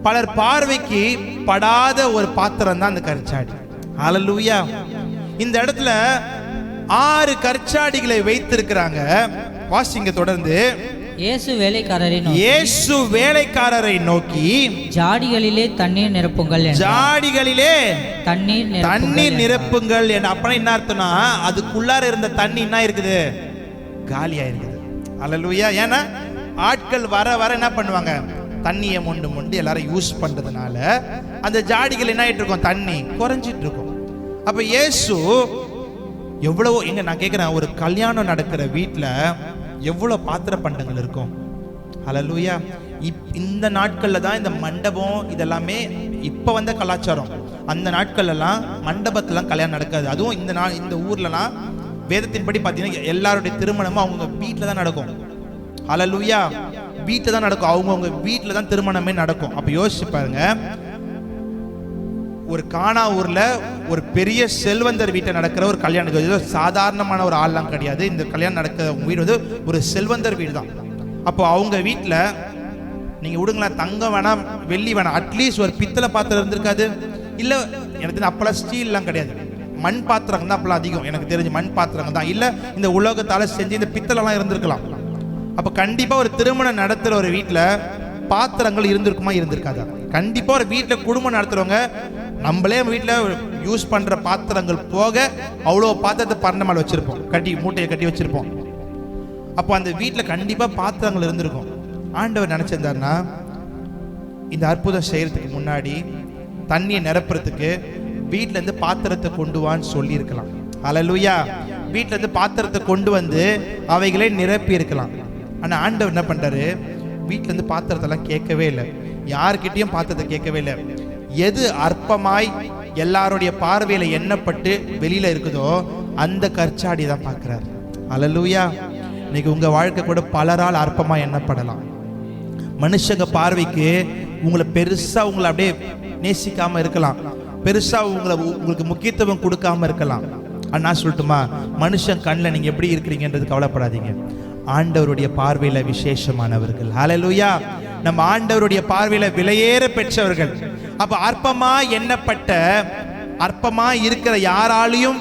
பலர் பார்வைக்கு படாத ஒரு பாத்திரம் தான் அந்த கற்சாடி. ஹல்லேலூயா. இந்த இடத்துல 6 கற்சாடிகளை வைத்திருக்கிறாங்க. வாசிங்க தொடர்ந்து. இயேசு வேலைக்காரரை நோக்கி ஜாடிகளிலே தண்ணீர் நிரப்புங்கள், ஜாடிகளிலே தண்ணீர் நிரப்புங்கள். அப்பனா என்ன அர்த்தம்னா, அதுக்குள்ளார இருந்த தண்ணி என்ன இருக்குது, காலியா இருக்குது. அல்லேலூயா. ஏன்னா ஆட்கள் வர வர என்ன பண்ணுவாங்க, தண்ணியை மொண்டு எல்லாரும் யூஸ் பண்றதுனால அந்த ஜாடிகள் என்ன ஆயிட்டு இருக்கும், தண்ணி குறைஞ்சிட்டு இருக்கும். அப்ப இயேசு எவ்வளவோ, எங்க நான் கேட்கிறேன், ஒரு கல்யாணம் நடக்கிற வீட்டுல எவ்வளவு பாத்திர பண்டங்கள் இருக்கும். ஹல்லேலூயா. இந்த நாட்கள்ல தான் இந்த மண்டபம் இதெல்லாமே இப்ப வந்த கலாச்சாரம். அந்த நாட்கள்ல எல்லாம் மண்டபத்திலாம் கல்யாணம் நடக்காது. அதுவும் இந்த ஊர்லலாம் வேதத்தின்படி பார்த்தீங்கன்னா எல்லாருடைய திருமணமும் அவங்க வீட்டில் தான் நடக்கும். ஹல்லேலூயா. வீட்டில் தான் நடக்கும், அவங்கவுங்க வீட்டில் தான் திருமணமே நடக்கும். அப்போ யோசிச்சு பாருங்க, ஒரு கானா ஊர்ல ஒரு பெரிய செல்வந்தர் வீட்டில் நடக்கிற ஒரு கல்யாணம், சாதாரணமான ஒரு ஆள்லாம் கிடையாது. இந்த கல்யாணம் நடக்கிற வீடு வந்து ஒரு செல்வந்தர் வீடு தான். அப்போ அவங்க வீட்டில் நீங்க விடுங்களேன், தங்கம் வேணாம், வெள்ளி வேணாம், அட்லீஸ்ட் ஒரு பித்தளை பாத்திரம் இருந்திருக்காது. இல்லை எனக்கு அப்பெல்லாம் ஸ்டீல்லாம் கிடையாது, மண் பாத்திரம் தான் அப்பெல்லாம் அதிகம். எனக்கு தெரிஞ்சு மண் பாத்திரங்கள் தான். இல்லை இந்த உலோகத்தால செஞ்சு இந்த பித்தளைலாம் இருந்திருக்கலாம். அப்போ கண்டிப்பா ஒரு திருமணம் நடத்துற ஒரு வீட்டில் பாத்திரங்கள் இருந்திருக்குமா, இருந்திருக்காதா? கண்டிப்பா ஒரு வீட்டில் குடும்பம் நடத்துறவங்க நம்மளே வீட்டில் யூஸ் பண்ற பாத்திரங்கள் போக அவ்வளோ பாத்திரத்தை பரணமால் வச்சிருப்போம், மூட்டையை கட்டி வச்சிருப்போம். அப்போ அந்த வீட்டில் கண்டிப்பா பாத்திரங்கள் இருந்திருக்கும். ஆண்டவர் நினைச்சிருந்தாருன்னா இந்த அற்புதம் செய்யறதுக்கு முன்னாடி தண்ணியை நிரப்புறதுக்கு வீட்டுல இருந்து பாத்திரத்தை கொண்டு வான்னு சொல்லி இருக்கலாம். ஹல்லேலூயா. வீட்டுல இருந்து பாத்திரத்தை கொண்டு வந்து அவைகளை நிரப்பி இருக்கலாம். ஆனா ஆண்டவர் என்ன பண்றாரு, வீட்டுல இருந்து பாத்திரத்தெல்லாம் கேட்கவே இல்லை, யார்கிட்டையும் பாத்திரத்தை கேட்கவே இல்லை. எது அற்பமாய் எல்லாருடைய பார்வையில எண்ணப்பட்டு வெளியில இருக்குதோ அந்த கற்சாடி தான் பார்க்கிறார். ஹல்லேலூயா. இன்னைக்கு உங்க வாழ்க்கை கூட பலரால் அற்பமா எண்ணப்படலாம். மனுஷங்க பார்வைக்கு உங்களை பெருசா உங்களை அப்படியே நேசிக்காம இருக்கலாம், பெருசா உங்களுக்கு முக்கியத்துவம் கொடுக்காம இருக்கலாம். நான் சொல்லட்டுமா, மனுஷன் கண்ணில் நீங்க எப்படி இருக்கிறீங்கன்றது கவலைப்படாதீங்க. ஆண்டவருடைய பார்வையில விசேஷமானவர்கள். ஹல்லேலூயா. நம்ம ஆண்டவருடைய பார்வையில விலையேற பெற்றவர்கள். அப்ப அற்பமா எண்ணப்பட்ட, அற்பமா இருக்கிற, யாராலையும்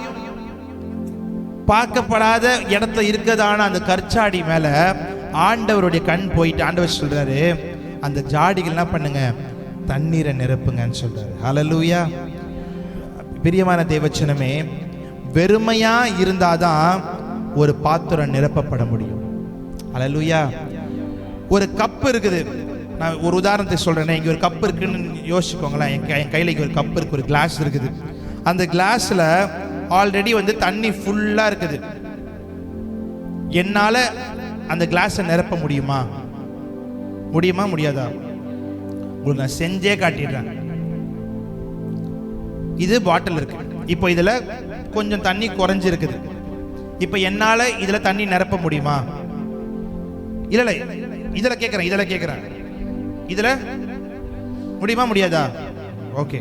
பார்க்கப்படாத இடத்துல இருக்கிறதான அந்த கற்சாடி மேல ஆண்டவருடைய கண் போயிட்டு ஆண்டவர் சொல்றாரு, அந்த ஜாடிகள் என்ன பண்ணுங்க, தண்ணீரை நிரப்புங்கன்னு சொல்றாரு. ஹல்லேலூயா. பிரியமான தேவச்சனமே, வெறுமையா இருந்தாதான் ஒரு பாத்திரம் நிரப்பப்பட முடியும். ஹல்லேலூயா. ஒரு கப் இருக்குது, நான் ஒரு உதாரணத்தை சொல்றேன். இங்க ஒரு கப் இருக்குன்னு யோசிச்சுக்கோங்களேன். என் கையில இங்க ஒரு கப் இருக்கு, ஒரு கிளாஸ் இருக்குது. அந்த கிளாஸ்ல ஆல்ரெடி வந்து தண்ணி ஃபுல்லா இருக்குது. என்னால அந்த கிளாஸை நிரப்ப முடியுமா, முடியாதா? உங்களுக்கு நான் செஞ்சே காட்டிடுறேன். இது பாட்டில் இருக்கு, இப்போ இதுல கொஞ்சம் தண்ணி குறைஞ்சிருக்குது. இப்போ என்னால இதுல தண்ணி நிரப்ப முடியுமா? இல்ல இதுல கேக்குறேன், இதுல முடியுமா, முடியாதா? ஓகே.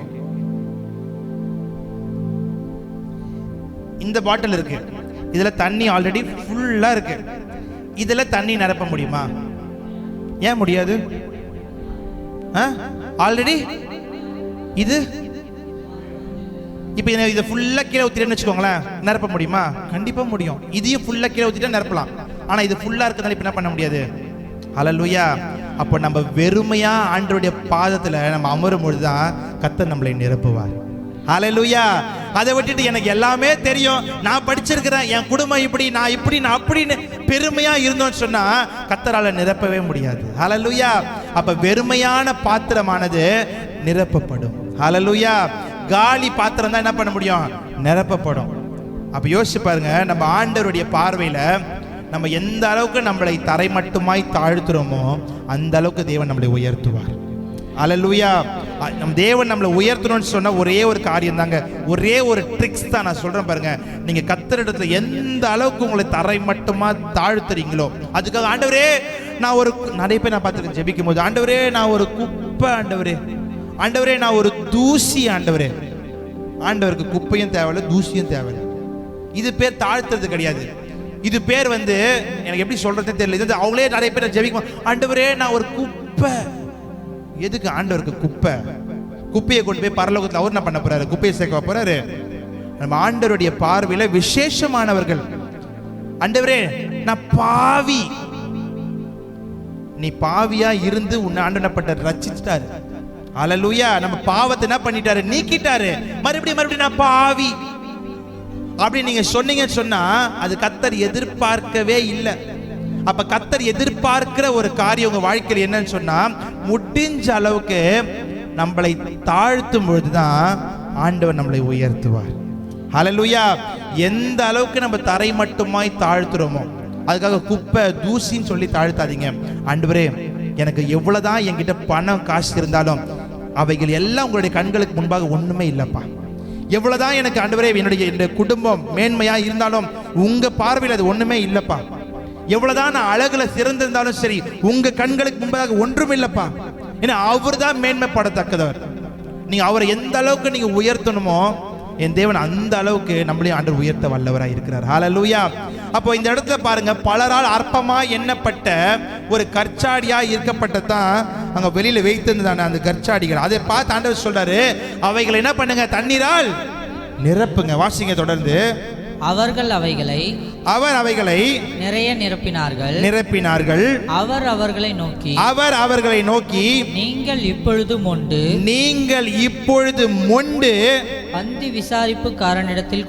இந்த பாட்டில் இருக்கு, இதுல தண்ணி ஆல்ரெடி ஃபுல்லா இருக்கு. இதுல தண்ணி நிரப்ப முடியுமா? ஏன் முடியாது? ஆல்ரெடி இது இப்போ இதை ஃபுல்லா கீழே ஊத்திட்டேன்னு வச்சுக்கோங்களேன், நிரப்ப முடியுமா? கண்டிப்பா முடியும். இதையும் ஃபுல்லா கீழே ஊத்திட்டா நிரப்பலாம். ஆனா இது ஃபுல்லா இருக்கிறதால இப்ப என்ன பண்ண முடியாது. ஹல்லேலூயா. அப்போ நம்ம வெறுமையா ஆண்டவருடைய பாதத்துல நம்ம அமரும் பொழுதுதான் கர்த்தர் நம்மளை நிரப்புவார். ஹல்லேலூயா. அதை விட்டுட்டு எனக்கு எல்லாமே தெரியும், நான் படிச்சிருக்கிறேன், என் குடும்பம் இப்படி, நான் அப்படின்னு பெருமையா இருந்தோம்னு சொன்னா கர்த்தரால நிரப்பவே முடியாது. ஹல்லேலூயா. அப்ப வெறுமையான பாத்திரமானது நிரப்பப்படும். ஹல்லேலூயா. காலி பாத்திரம் தான் என்ன பண்ண முடியும், நிரப்பப்படும். அப்ப யோசிச்சு பாருங்க, நம்ம ஆண்டவருடைய பார்வையில நம்ம எந்த அளவுக்கு நம்மளை தரைமட்டுமாய் தாழ்த்துறோமோ அந்த அளவுக்கு தேவன் நம்மளை உயர்த்துவார். அல்லேலூயா. நம் தேவன் நம்மளை உயர்த்தணும்னு சொன்னா ஒரே ஒரு காரியம் தாங்க, ஒரே ஒரு ட்ரிக்ஸ் தான் நான் சொல்றேன் பாருங்க. நீங்க கர்த்தரிடத்துல எந்த அளவுக்கு உங்களை தரை மட்டுமா தாழ்த்துறீங்களோ அதுக்காக ஆண்டவரே நான் ஒரு, நிறைய பேர் நான் பார்த்துருக்கேன் ஜெபிக்கும் போது, ஆண்டவரே நான் ஒரு குப்பை, ஆண்டவரே ஆண்டவரே நான் ஒரு தூசி, ஆண்டவரே. ஆண்டவருக்கு குப்பையும் தேவையில்லை, தூசியும் தேவையில்லை. இது பேர் தாழ்த்துறது கிடையாது. இது பேர் எனக்கு எப்படி சொல்றதுன்னு தெரியல. இது அவங்களே நிறைய பேர் ஜெபிக்கும், ஆண்டவரே நான் ஒரு குப்பை. எதுக்கு ஆண்டவருக்கு குப்பை? குப்பையை கொண்டு போய் பரலோகத்தில் அவர் என்ன பண்ண போறாரு? குப்பையை சேர்க்க போறாரு. நம்ம ஆண்டவருடைய பார்வையில விசேஷமானவர்கள். ஆண்டவரே நான் பாவி. நீ பாவியா இருந்து உன்னை ஆண்டவனப்பட்ட ரட்சிச்சிட்டாரு. அல்லேலூயா. நம்ம பாவத்தை என்ன பண்ணிட்டாரு? நீக்கிட்டாரு. மறுபடியும் நான் பாவி அப்படி நீங்க சொன்னீங்கன்னு சொன்னா அது கர்த்தர் எதிர்பார்க்கவே இல்லை. அப்ப கர்த்தர் எதிர்பார்க்கிற ஒரு காரியம் உங்க வாழ்க்கையில் என்னன்னு சொன்னா, முடிஞ்ச அளவுக்கு நம்மளை தாழ்த்தும் பொழுதுதான் ஆண்டவர் நம்மளை உயர்த்துவார். ஹல்லேலூயா. எந்த அளவுக்கு நம்ம தரை மட்டுமாய் தாழ்த்துறோமோ அதுக்காக குப்பை தூசின்னு சொல்லி தாழ்த்தாதீங்க. ஆண்டவரே எனக்கு எவ்வளவுதான் என்கிட்ட பணம் காசு இருந்தாலும் அவைகள் எல்லாம் உங்களுடைய கண்களுக்கு முன்பாக ஒண்ணுமே இல்லப்பா. எவ்வளவுதான் எனக்கு ஆண்டவரே என்னுடைய குடும்பம் மேன்மையா இருந்தாலும் உங்க பார்வையில் அது ஒண்ணுமே இல்லப்பா. எவ்வளவுதான் நான் அழகுல சிறந்திருந்தாலும் சரி உங்க கண்களுக்கு முன்பாக ஒன்றும் இல்லப்பா. ஏன்னா அவர் தான் மேன்மைப்படத்தக்கவர். நீங்க அவரை எந்த அளவுக்கு நீங்க உயர்த்தணுமோ என் தேவன் அந்த அளவுக்கு நம்மளையும் ஆண்டவர் உயர்த்த வல்லவராக இருக்கிறார். ஹல்லேலூயா. அப்போ இந்த இடத்துல பாருங்க, பலரால் அற்பமா எண்ணப்பட்ட ஒரு கற்சாடியா இருக்கப்பட்டதான் அங்க வெளியில வைத்திருந்தான அந்த கற்சாடிகள். அதை பார்த்து ஆண்டவர் சொல்றாரு, அவைகளை என்ன பண்ணுங்க? தண்ணீரால் நிரப்புங்க. வாசிங்க தொடர்ந்து. அவர் அவைகளை நிறைய நிரப்பினார்கள். அவர் அவர்களை நோக்கி நீங்கள் இப்பொழுது மொண்டு பந்தி விசாரிப்புக்காரனிடத்தில்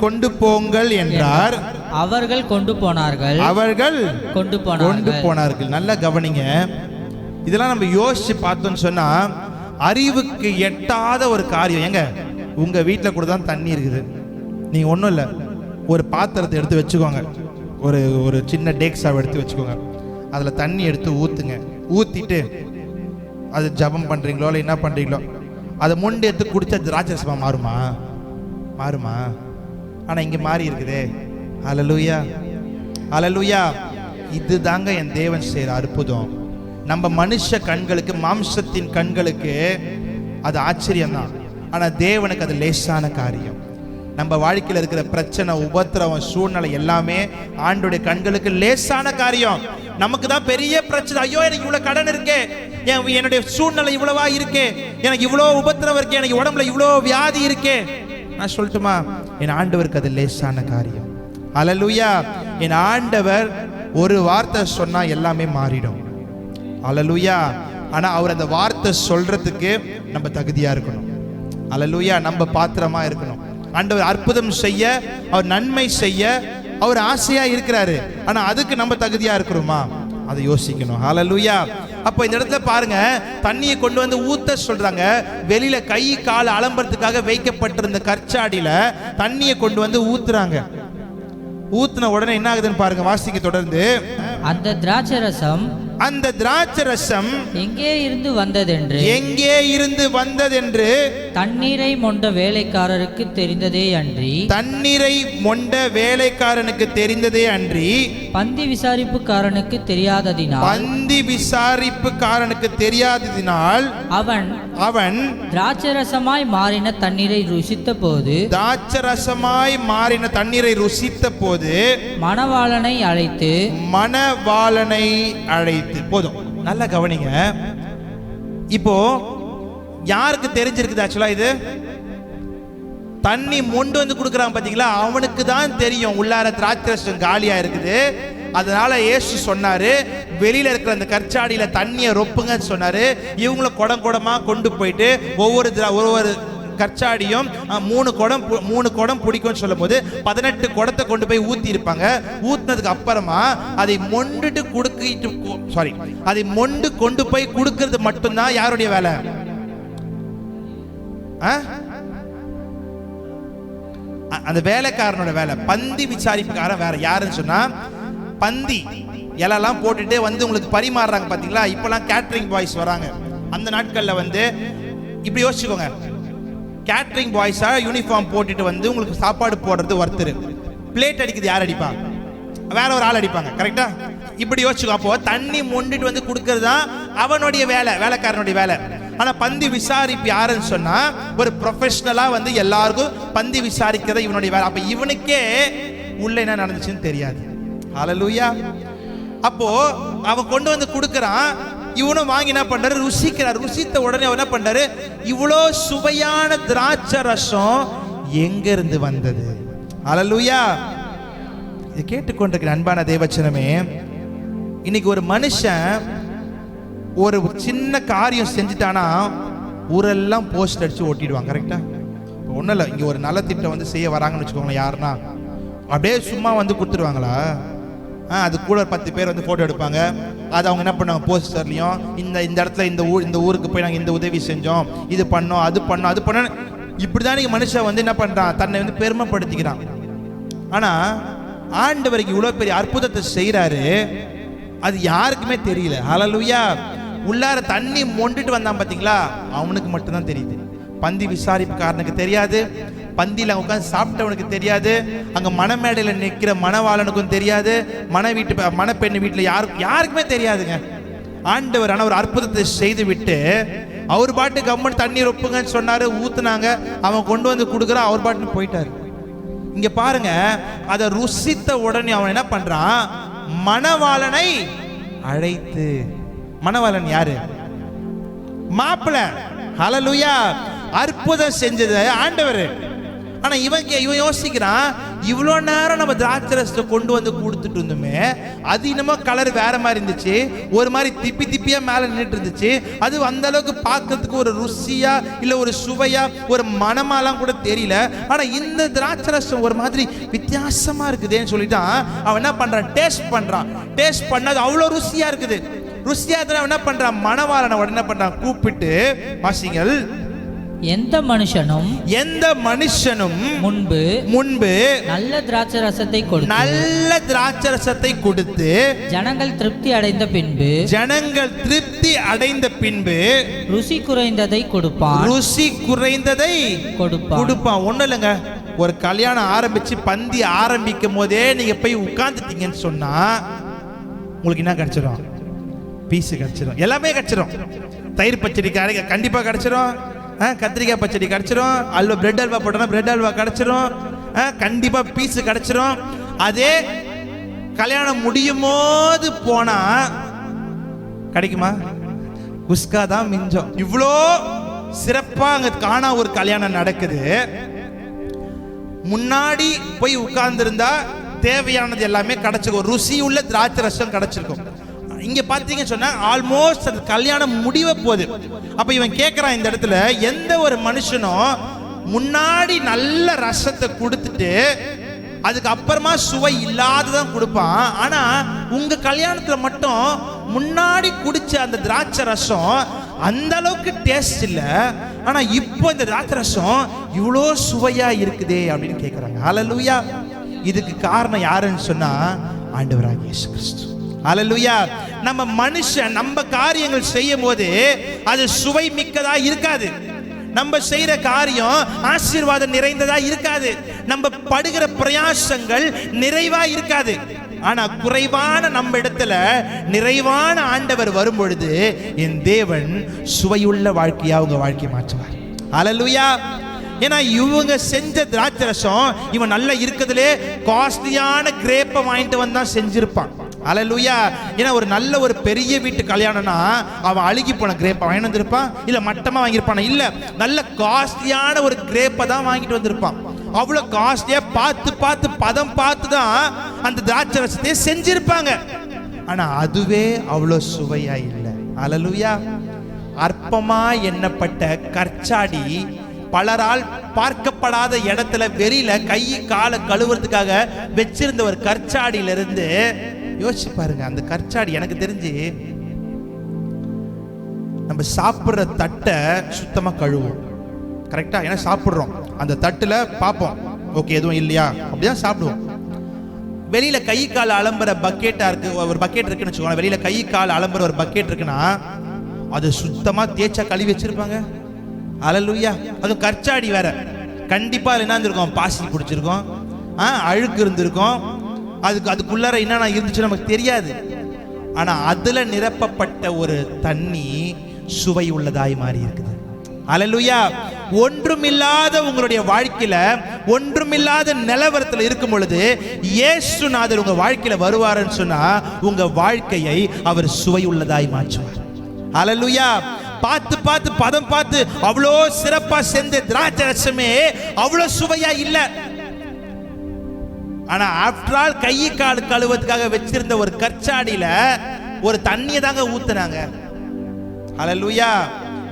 கொண்டு போங்கள் என்றார். அவர்கள் கொண்டு போனார்கள். நல்லா கவனிங்க. இதெல்லாம் நம்ம யோசிச்சு பார்த்தோம்னு சொன்னா அறிவுக்கு எட்டாத ஒரு காரியம். எங்க உங்க வீட்டில் கூட தான் தண்ணி இருக்குது. நீங்க ஒன்றும் இல்லை, ஒரு பாத்திரத்தை எடுத்து வச்சுக்கோங்க, ஒரு சின்ன டேக்ஸாவை எடுத்து வச்சுக்கோங்க, அதில் தண்ணி எடுத்து ஊற்றுங்க. ஊற்றிட்டு அது ஜபம் பண்ணுறீங்களோ இல்லை என்ன பண்ணுறீங்களோ அதை மொண்டு எடுத்து குடிச்சா திராட்சரசமா மாறுமா? ஆனால் இங்கே மாறி இருக்குதே. ஹல்லேலூயா. ஹல்லேலூயா. இது தாங்க என் தேவன் செய்கிற அற்புதம். நம்ம மனுஷ கண்களுக்கு, மாம்சத்தின் கண்களுக்கு அது ஆச்சரியம்தான். ஆனால் தேவனுக்கு அது லேசான காரியம். நம்ம வாழ்க்கையில் இருக்கிற பிரச்சனை, உபத்திரவம், சூழ்நிலை எல்லாமே ஆண்டோடைய கண்களுக்கு லேசான காரியம். நமக்கு தான் பெரிய பிரச்சனை. ஐயோ எனக்கு இவ்வளோ கடன் இருக்கே, என்னுடைய சூழ்நிலை இவ்வளவா இருக்கே, எனக்கு இவ்வளோ உபத்திரவம் இருக்கே, எனக்கு உடம்புல இவ்வளோ வியாதி இருக்கே. நான் சொல்லட்டுமா, என் ஆண்டவருக்கு அது லேசான காரியம். ஹல்லேலூயா. என் ஆண்டவர் ஒரு வார்த்தை சொன்னா எல்லாமே மாறிடும். ஹல்லேலூயா. ஆனா அவர் அந்த வார்த்தை சொல்றதுக்கு நம்ம தகுதியா இருக்கணும். ஹல்லேலூயா. நம்ம பாத்திரமா இருக்கணும். ஆண்டவர் அற்புதம் செய்ய, அவர் நன்மை செய்ய அவர் ஆசையா இருக்கிறாரு. ஆனா அதுக்கு நம்ம தகுதியா இருக்கிறோமா? அதை யோசிக்கணும். ஹல்லேலூயா. அப்போ இந்த இடத்துல பாருங்க, தண்ணியை கொண்டு வந்து ஊத்த சொல்றாங்க. வெளியில கை கால் அலம்புறதுக்காக வைக்கப்பட்டிருந்த கற்சாடியில தண்ணியை கொண்டு வந்து ஊத்துறாங்க. ஊத்துன உடனே என்ன ஆகுதுன்னு பாருங்க. வாசிக்க தொடர்ந்து. அந்த திராட்சை ரசம் எங்கே இருந்து வந்ததென்று தண்ணீரை மொண்ட வேலைக்காரனுக்கு தெரிந்ததே அன்றி பந்தி விசாரிப்புக்காரனுக்கு தெரியாததினால் அவன் திராட்சரசமாய் மாறின தண்ணீரை ருசித்த போது மணவாளனை அழைத்து போதும். நல்லா கவனிங்க. இப்போ யாருக்கு தெரிஞ்சிருக்குது? ஆக்சுவலா இது தண்ணி மொண்டு வந்து கொடுக்குறாங்க பாத்தீங்களா, அவனுக்கு தான் தெரியும் உள்ளார திராட்சரசம் காலியா இருக்குது. அதனால இயேசு சொன்னாரு, வெளியில இருக்கிற அந்த கற்சாடியில தண்ணியை ரொப்புங்கன்னு சொன்னாரு. இவங்கள குடம் குடமா கொண்டு போயிட்டு ஒவ்வொரு கற்சாடியும் 3 குடம் பிடிக்கும்னு சொல்லும் போது 18 குடத்தை கொண்டு போய் ஊத்தி இருப்பாங்க. ஊத்தினதுக்கு அப்புறமா அதை மொண்டு கொண்டு போய் கொடுக்கிறது மட்டும்தான் யாருடைய வேலை? அந்த வேலைக்காரனோட வேலை. பந்தி விசாரிப்புக்காரன் வேற யாருன்னு சொன்னா, பந்தி இலெல்லாம் போட்டுட்டு வந்து உங்களுக்கு பரிமாறுறாங்க பாத்தீங்களா. இப்பெல்லாம் கேட்டரிங் பாய்ஸ் வராங்க. அந்த நாட்கள்ல வந்து இப்படி யோசிச்சுக்கோங்க, கேட்டரிங் பாய்ஸா யூனிஃபார்ம் போட்டுட்டு வந்து உங்களுக்கு சாப்பாடு போடுறது ஒருத்தர், பிளேட் அடிக்குது யார் அடிப்பா? வேற ஒரு ஆள் அடிப்பாங்க. கரெக்டா? இப்படி யோசிச்சுக்கோ. அப்போ தண்ணி மொண்டிட்டு வந்து கொடுக்கறது தான் அவனுடைய வேலை, வேலைக்காரனுடைய வேலை. ஆனா பந்தி விசாரிப்பு யாருன்னு சொன்னா, ஒரு ப்ரொஃபஷனலா வந்து எல்லாருக்கும் பந்தி விசாரிக்கிறது இவனுடைய வேலை. அப்ப இவனுக்கே உள்ள என்ன நடந்துச்சுன்னு தெரியாது. ஹல்லேலூயா. அப்போ அவன் கொண்டு வந்து கொடுக்கறான், இவனும் வாங்கி என்ன பண்றாரு, ருசிக்கிறார். ருசித்த உடனே அவன் என்ன பண்றாரு, இவ்வளோ சுவையான திராட்சை ரசம் எங்க இருந்து வந்தது? ஹல்லேலூயா. இது கேட்டுக்கொண்டிருக்கிற அன்பான தேவச்சனமே, இன்னைக்கு ஒரு மனுஷன் ஒரு சின்ன காரியம் செஞ்சுட்டானா ஊரெல்லாம் போஸ்ட் அடிச்சு ஓட்டிடுவாங்க. கரெக்டா? ஒன்றும் இல்லை, இங்கே ஒரு நல்ல திட்டம் வந்து செய்ய வராங்கன்னு வச்சுக்கோங்களேன். யாருன்னா அப்படியே சும்மா வந்து கொடுத்துருவாங்களா? அது கூட 10 பேர் வந்து ஃபோட்டோ எடுப்பாங்க. அது அவங்க என்ன பண்ணுவாங்க, போஸ்டர்லையும் இந்த இடத்துல இந்த ஊருக்கு போய் நாங்கள் இந்த உதவி செஞ்சோம், இது பண்ணோம், அது பண்ணோம். இப்படி தான் நீங்கள் மனுஷன் வந்து என்ன பண்ணுறான், தன்னை வந்து பெருமைப்படுத்திக்கிறான். ஆனால் ஆண்டவருக்கு இவ்வளோ பெரிய அற்புதத்தை செய்கிறாரு, அது யாருக்குமே தெரியல. ஹல்லேலூயா. உள்ளார தண்ணி மொண்டுட்டு வந்தான் பார்த்தீங்களா, அவனுக்கு மட்டும்தான் தெரியுது. பந்தி விசாரிப்புக்காரனுக்கு தெரியாது, பந்தியில் உட்காந்து சாப்பிட்டவனுக்கு தெரியாது, அங்கே மணமேடையில் நிற்கிற மணவாளனுக்கும் தெரியாது, மணப்பெண்ணு வீட்டில் யாருக்குமே தெரியாதுங்க. ஆண்டவர் ஆனால் ஒரு அற்புதத்தை செய்து விட்டு அவர் பாட்டு கம்மன் தண்ணீர் ஒப்புங்கன்னு சொன்னாரு, ஊத்துனாங்க, அவன் கொண்டு வந்து கொடுக்குறான், அவர் பாட்டுன்னு போயிட்டாரு. இங்க பாருங்க, அதை ருசித்த உடனே அவன் என்ன பண்றான், மணவாளனை அழைத்து. மணவாளன் யாரு? மாப்பிள்ளை. ஹல்லேலூயா. அற்புதம் செஞ்சது ஆண்டவர். ஆனா இவன் யோசிக்கிறான், இவ்வளோ நேரம் நம்ம திராட்சை ரசத்தை கொண்டு வந்து கொடுத்துட்டு இருந்தோமே, அது இன்னமும் கலர் வேற மாதிரி இருந்துச்சு, ஒரு மாதிரி திப்பியா மேல நின்றுட்டு இருந்துச்சு. அது அந்த அளவுக்கு பார்க்கறதுக்கு ஒரு ருசியா இல்ல ஒரு சுவையா ஒரு மனமாலாம் கூட தெரியல. ஆனா இந்த திராட்சை ரசம் ஒரு மாதிரி வித்தியாசமா இருக்குதுன்னு சொல்லிட்டான். அவன் என்ன பண்றான், டேஸ்ட் பண்ணது அவ்வளோ ருசியா இருக்குது. ருசியா அவன் என்ன பண்றான், மணவாளனை உடனே என்ன பண்றான், கூப்பிட்டு வாசிங்கள். எந்த மனுஷனும் முன்பு நல்ல திராட்சை ரசத்தை கொடுத்து ஜனங்கள் திருப்தி அடைந்த பின்பு ருசி குறைந்ததை கொடுப்பான். ஒண்ணும் இல்லைங்க, ஒரு கல்யாணம் ஆரம்பிச்சு பந்தி ஆரம்பிக்கும் போதே நீங்க போய் உட்கார்ந்துட்டீங்கன்னு சொன்னா உங்களுக்கு என்ன கிடைச்சிடும், பீஸ் கிடைச்சிடும், எல்லாமே கிடைச்சிடும். தயிர் பச்சடி கண்டிப்பா கிடைச்சிடும், கத்திரிக்காய் பச்சடி கிடைச்சிரும், அல்வா பிரெட் அல்வா போட்டோம்னா பிரெட் அல்வா கிடைச்சிரும், கண்டிப்பா பீஸ் கிடைச்சிரும். அதே கல்யாணம் முடியும் போது போனா கிடைக்குமா, குஸ்கா தான் மிஞ்சம். இவ்வளோ சிறப்பா அங்க காணா ஒரு கல்யாணம் நடக்குது. முன்னாடி போய் உட்கார்ந்துருந்தா தேவையானது எல்லாமே கிடைச்சிருக்கும், ருசி உள்ள திராட்சை ரசம் கிடைச்சிருக்கும். இங்க பாத்தீங்க சொன்னா ஆல்மோஸ்ட் அந்த கல்யாணம் முடிவ போகுது. அப்ப இவன் கேட்கிறான் இந்த இடத்துல, எந்த ஒரு மனுஷனும் முன்னாடி நல்ல ரசத்தை கொடுத்துட்டு அதுக்கு அப்புறமா சுவை இல்லாததான் கொடுப்பான். ஆனா உங்க கல்யாணத்துல மட்டும் முன்னாடி குடிச்ச அந்த திராட்சை ரசம் அந்த அளவுக்கு டேஸ்ட் இல்ல, ஆனா இப்போ இந்த திராட்சை ரசம் இவ்வளோ சுவையா இருக்குதே அப்படின்னு கேட்கிறாங்க. ஹல்லேலூயா. இதுக்கு காரணம் யாருன்னு சொன்னா ஆண்டவராகிய இயேசு கிறிஸ்து. ஹல்லேலூயா. நம்ம மனுஷன் நம்ம காரியங்கள் செய்யும் போது அது சுவை மிக்கதா இருக்காது, நம்ம செய்யற காரியம் ஆசீர்வாதம் நிறைந்ததா இருக்காது, நம்ம படுகிற பிரயாசங்கள் நிறைவா இருக்காது. ஆனா குறைவான நம்ம இடத்துல நிறைவான ஆண்டவர் வரும் பொழுது என் தேவன் சுவையுள்ள வாழ்க்கையா உங்க வாழ்க்கையை மாற்றுவார். ஹல்லேலூயா. ஏன்னா இவங்க செஞ்ச திராட்சை ரசம் இவன் நல்லா இருக்கிறதுலே காஸ்ட்லியான கிரேப்பை வாங்கிட்டு வந்தா செஞ்சிருப்பான். ஹல்லேலூயா. ஏன்னா ஒரு நல்ல ஒரு பெரிய வீட்டு கல்யாணம்னா அவன் அழுகி போன கிரேப்பை வாங்கிட்டு வந்திருப்பான், இல்ல மட்டமா வாங்கியிருப்பான், இல்ல நல்ல காஸ்ட்லியான ஒரு கிரேப்பை தான் வாங்கிட்டு வந்திருப்பான். அவ்வளவு காஸ்ட்லியா பார்த்து பதம் பார்த்து தான் அந்த திராட்சை ரசத்தை செஞ்சிருப்பாங்க. ஆனா அதுவே அவ்வளவு சுவையா இல்லை. ஹல்லேலூயா. அற்பமா எண்ணப்பட்ட கற்சாடி பலரால் பார்க்கப்படாத இடத்துல வெளியில கை காலை கழுவுறதுக்காக வச்சிருந்த ஒரு கற்சாடியில இருந்து யோசிச்சு பாருங்க. அந்த கற்சாடி எனக்கு தெரிஞ்சு நம்ம சாப்பிட்ற தட்டை சுத்தமா கழுவும். கரெக்டா? ஏன்னா சாப்பிட்றோம், அந்த தட்டுல பார்ப்போம் ஓகே எதுவும் இல்லையா, அப்படிதான் சாப்பிடுவோம். வெளியில கை கால் அலம்புற பக்கெட்டா இருக்கு, ஒரு பக்கெட் இருக்குன்னு வச்சுக்கோங்க. வெளியில கை கால் அலம்புற ஒரு பக்கெட் இருக்குன்னா அது சுத்தமா தேய்ச்சா கழுவி வச்சிருப்பாங்க. அல்லேலூயா. அதுவும் கற்சாடி வேற, கண்டிப்பா என்ன இருந்திருக்கும், பாசி பிடிச்சிருக்கும், அழுக்கு இருந்திருக்கும், அதுக்குள்ளார என்னென்ன இருந்துச்சு நமக்கு தெரியாது. ஆனா அதுல நிரப்பப்பட்ட ஒரு தண்ணி சுவை உள்ளதாய் மாறி இருக்குது. அல்லேலூயா. ஒன்றுமில்லாத உங்களுடைய வாழ்க்கையில, ஒன்றுமில்லாத நிலவரத்தில் இருக்கும் பொழுது இயேசுநாதர் உங்க வாழ்க்கையில வருவாருன்னு சொன்னா உங்க வாழ்க்கையை அவர் சுவை உள்ளதாய் மாற்றுவார். அல்லேலூயா. பார்த்து பார்த்து பதம் பார்த்து அவ்வளோ சிறப்பா செஞ்ச திராட்சை ரசமே அவ்வளோ சுவையா இல்ல. ஆனா ஆஃப்டர் ஆல் கை கால் கழுவதுக்காக வச்சிருந்த ஒரு கற்சாடியில ஒரு தண்ணியை தாங்க ஊத்துனாங்க. அல்லேலூயா.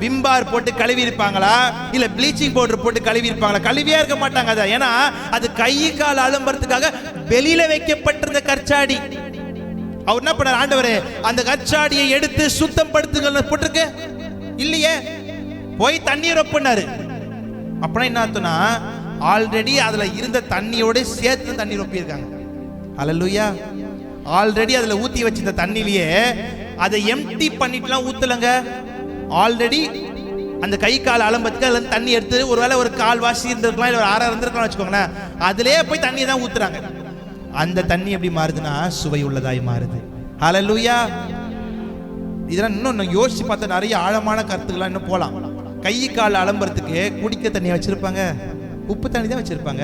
விம்பார் போட்டு கழுவி இருப்பாங்களா, இல்ல ப்ளீச்சிங் பவுடர் போட்டு கழுவி இருப்பாங்களா? கழுவியா இருக்க மாட்டாங்க. அதை ஏன்னா அது கை கால் அலம்புறதுக்காக வெளியில வைக்கப்பட்டிருந்த கற்சாடி. அவர் என்ன பண்ணார், ஆண்டவரே அந்த கற்சாடியை எடுத்து சுத்தம் படுத்துங்க போட்டிருக்கு இல்லையே, போய் தண்ணீர் ஒப்பினாரு. அப்படின்னா என்ன அர்த்தம்னா ஆல்ரெடி அதுல இருந்த தண்ணியோட சேர்த்து தண்ணீர் ஒப்பியிருக்காங்க. அல்லேலூயா. ஆல்ரெடி அதுல ஊத்தி வச்சிருந்த தண்ணிலேயே அதை எம்டி பண்ணிட்டுலாம் ஊத்தலங்க. ஆல்ரெடி அந்த கை கால் அலம்பத்துக்கு அதுல தண்ணி எடுத்து ஒருவேளை ஒரு கால் வாசி இருந்திருக்கலாம், இல்லை ஒரு அரை இருந்திருக்கலாம் வச்சுக்கோங்களேன், அதுலயே போய் தண்ணியை தான் ஊத்துறாங்க. அந்த தண்ணி எப்படி மாறுதுன்னா சுவை உள்ளதாய் மாறுது. அல்லேலூயா. இதெல்லாம் இன்னும் யோசிச்சு பார்த்தா நிறைய ஆழமான கருத்துக்கள்லாம் இன்னும் போகலாம். கை கால் அலம்புறதுக்கு குடிக்க தண்ணியை வச்சிருப்பாங்க, உப்பு தண்ணி தான் வச்சிருப்பாங்க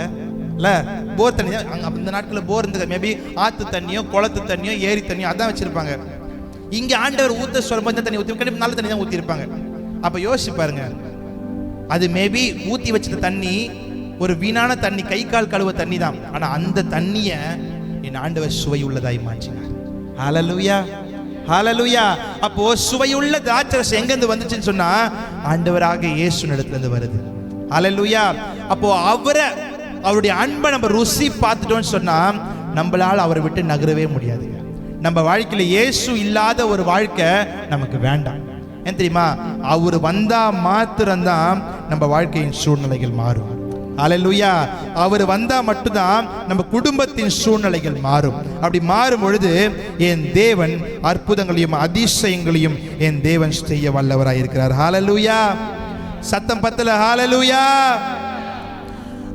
இல்ல, போர் தண்ணி தான். அங்க அந்த நாட்களில் போர் இருந்தது, மேபி ஆத்து தண்ணியோ குளத்து தண்ணியோ ஏரி தண்ணியோ அதான் வச்சிருப்பாங்க. இங்க ஆண்டவர் ஊத்த சொல்லும்போது தண்ணி ஊற்றி கண்டிப்பாக நல்ல தண்ணி தான் ஊற்றி இருப்பாங்க. அப்ப யோசிச்சு பாருங்க, அது மேபி ஊத்தி வச்சிருந்த தண்ணி ஒரு வீணான தண்ணி, கை கால் கழுவ தண்ணி தான். ஆனா அந்த தண்ணியை என் ஆண்டவர் சுவை உள்ளதாய் மாற்றினார். ஹல்லேலூயா. ஹல்லேலூயா. அப்போ சுவையுள்ள திராட்சரசம் எங்க இருந்து வந்துச்சுன்னு சொன்னா ஆண்டவராக இயேசு இடத்துல இருந்து வருது. ஹல்லேலூயா. அப்போ அவருடைய அன்பை நம்ம ருசி பார்த்துட்டோம்னு சொன்னா நம்மளால அவரை விட்டு நகரவே முடியாது. நம்ம வாழ்க்கையில இயேசு இல்லாத ஒரு வாழ்க்கை நமக்கு வேண்டாம். ஏன் தெரியுமா, அவர் வந்தா மாத்திரம்தான் நம்ம வாழ்க்கையின் சூழ்நிலைகள் மாறும். அல்லேலூயா. அவர் வந்தா மட்டும்தான் நம்ம குடும்பத்தின் சூழ்நிலைகள் மாறும். அப்படி மாறும் பொழுது என் தேவன் அற்புதங்களையும் அதிசயங்களையும் என் தேவன் செய்ய வல்லவராய் இருக்கிறார். ஹல்லேலூயா. சத்தம் பத்தல. ஹல்லேலூயா.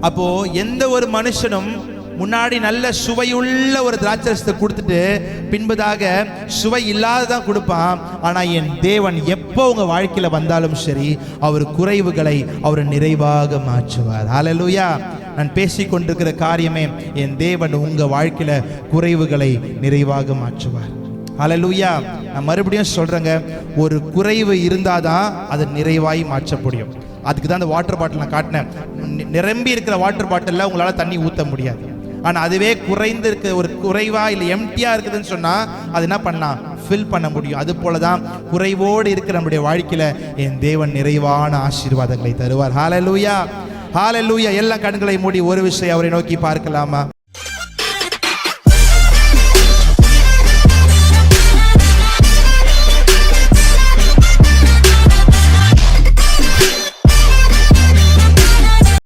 அப்போ எந்த ஒரு மனுஷனும் முன்னாடி நல்ல சுவையுள்ள ஒரு திராட்சரசத்தை கொடுத்துட்டு பின்பதாக சுவை இல்லாததான் கொடுப்பான். ஆனா என் தேவன் எப்போ உங்க வாழ்க்கையில வந்தாலும் சரி அவர் குறைவுகளை அவர் நிறைவாக மாற்றுவார். ஹல்லேலூயா. நான் பேசிக்கொண்டிருக்கிற காரியமே என் தேவன் உங்க வாழ்க்கையில குறைவுகளை நிறைவாக மாற்றுவார். ஹல்லேலூயா. நான் மறுபடியும் சொல்றேங்க, ஒரு குறைவு இருந்தாதான் அது நிறைவாய் மாற்ற முடியும். அதுக்கு தான் அந்த வாட்டர் பாட்டில் நான் காட்டினேன். நிரம்பி இருக்கிற வாட்டர் பாட்டிலில் உங்களால் தண்ணி ஊற்ற முடியாது. ஆனால் அதுவே குறைந்து இருக்க ஒரு குறைவா இல்லை எம்டியாக இருக்குதுன்னு சொன்னால் அது என்ன பண்ணலாம், ஃபில் பண்ண முடியும். அது போல தான் குறைவோடு இருக்கிற நம்முடைய வாழ்க்கையில் என் தேவன் நிறைவான ஆசீர்வாதங்களை தருவார். ஹல்லேலூயா. ஹல்லேலூயா. எல்லா கண்களை மூடி ஒரு விஷயம் அவரை நோக்கி பார்க்கலாமா?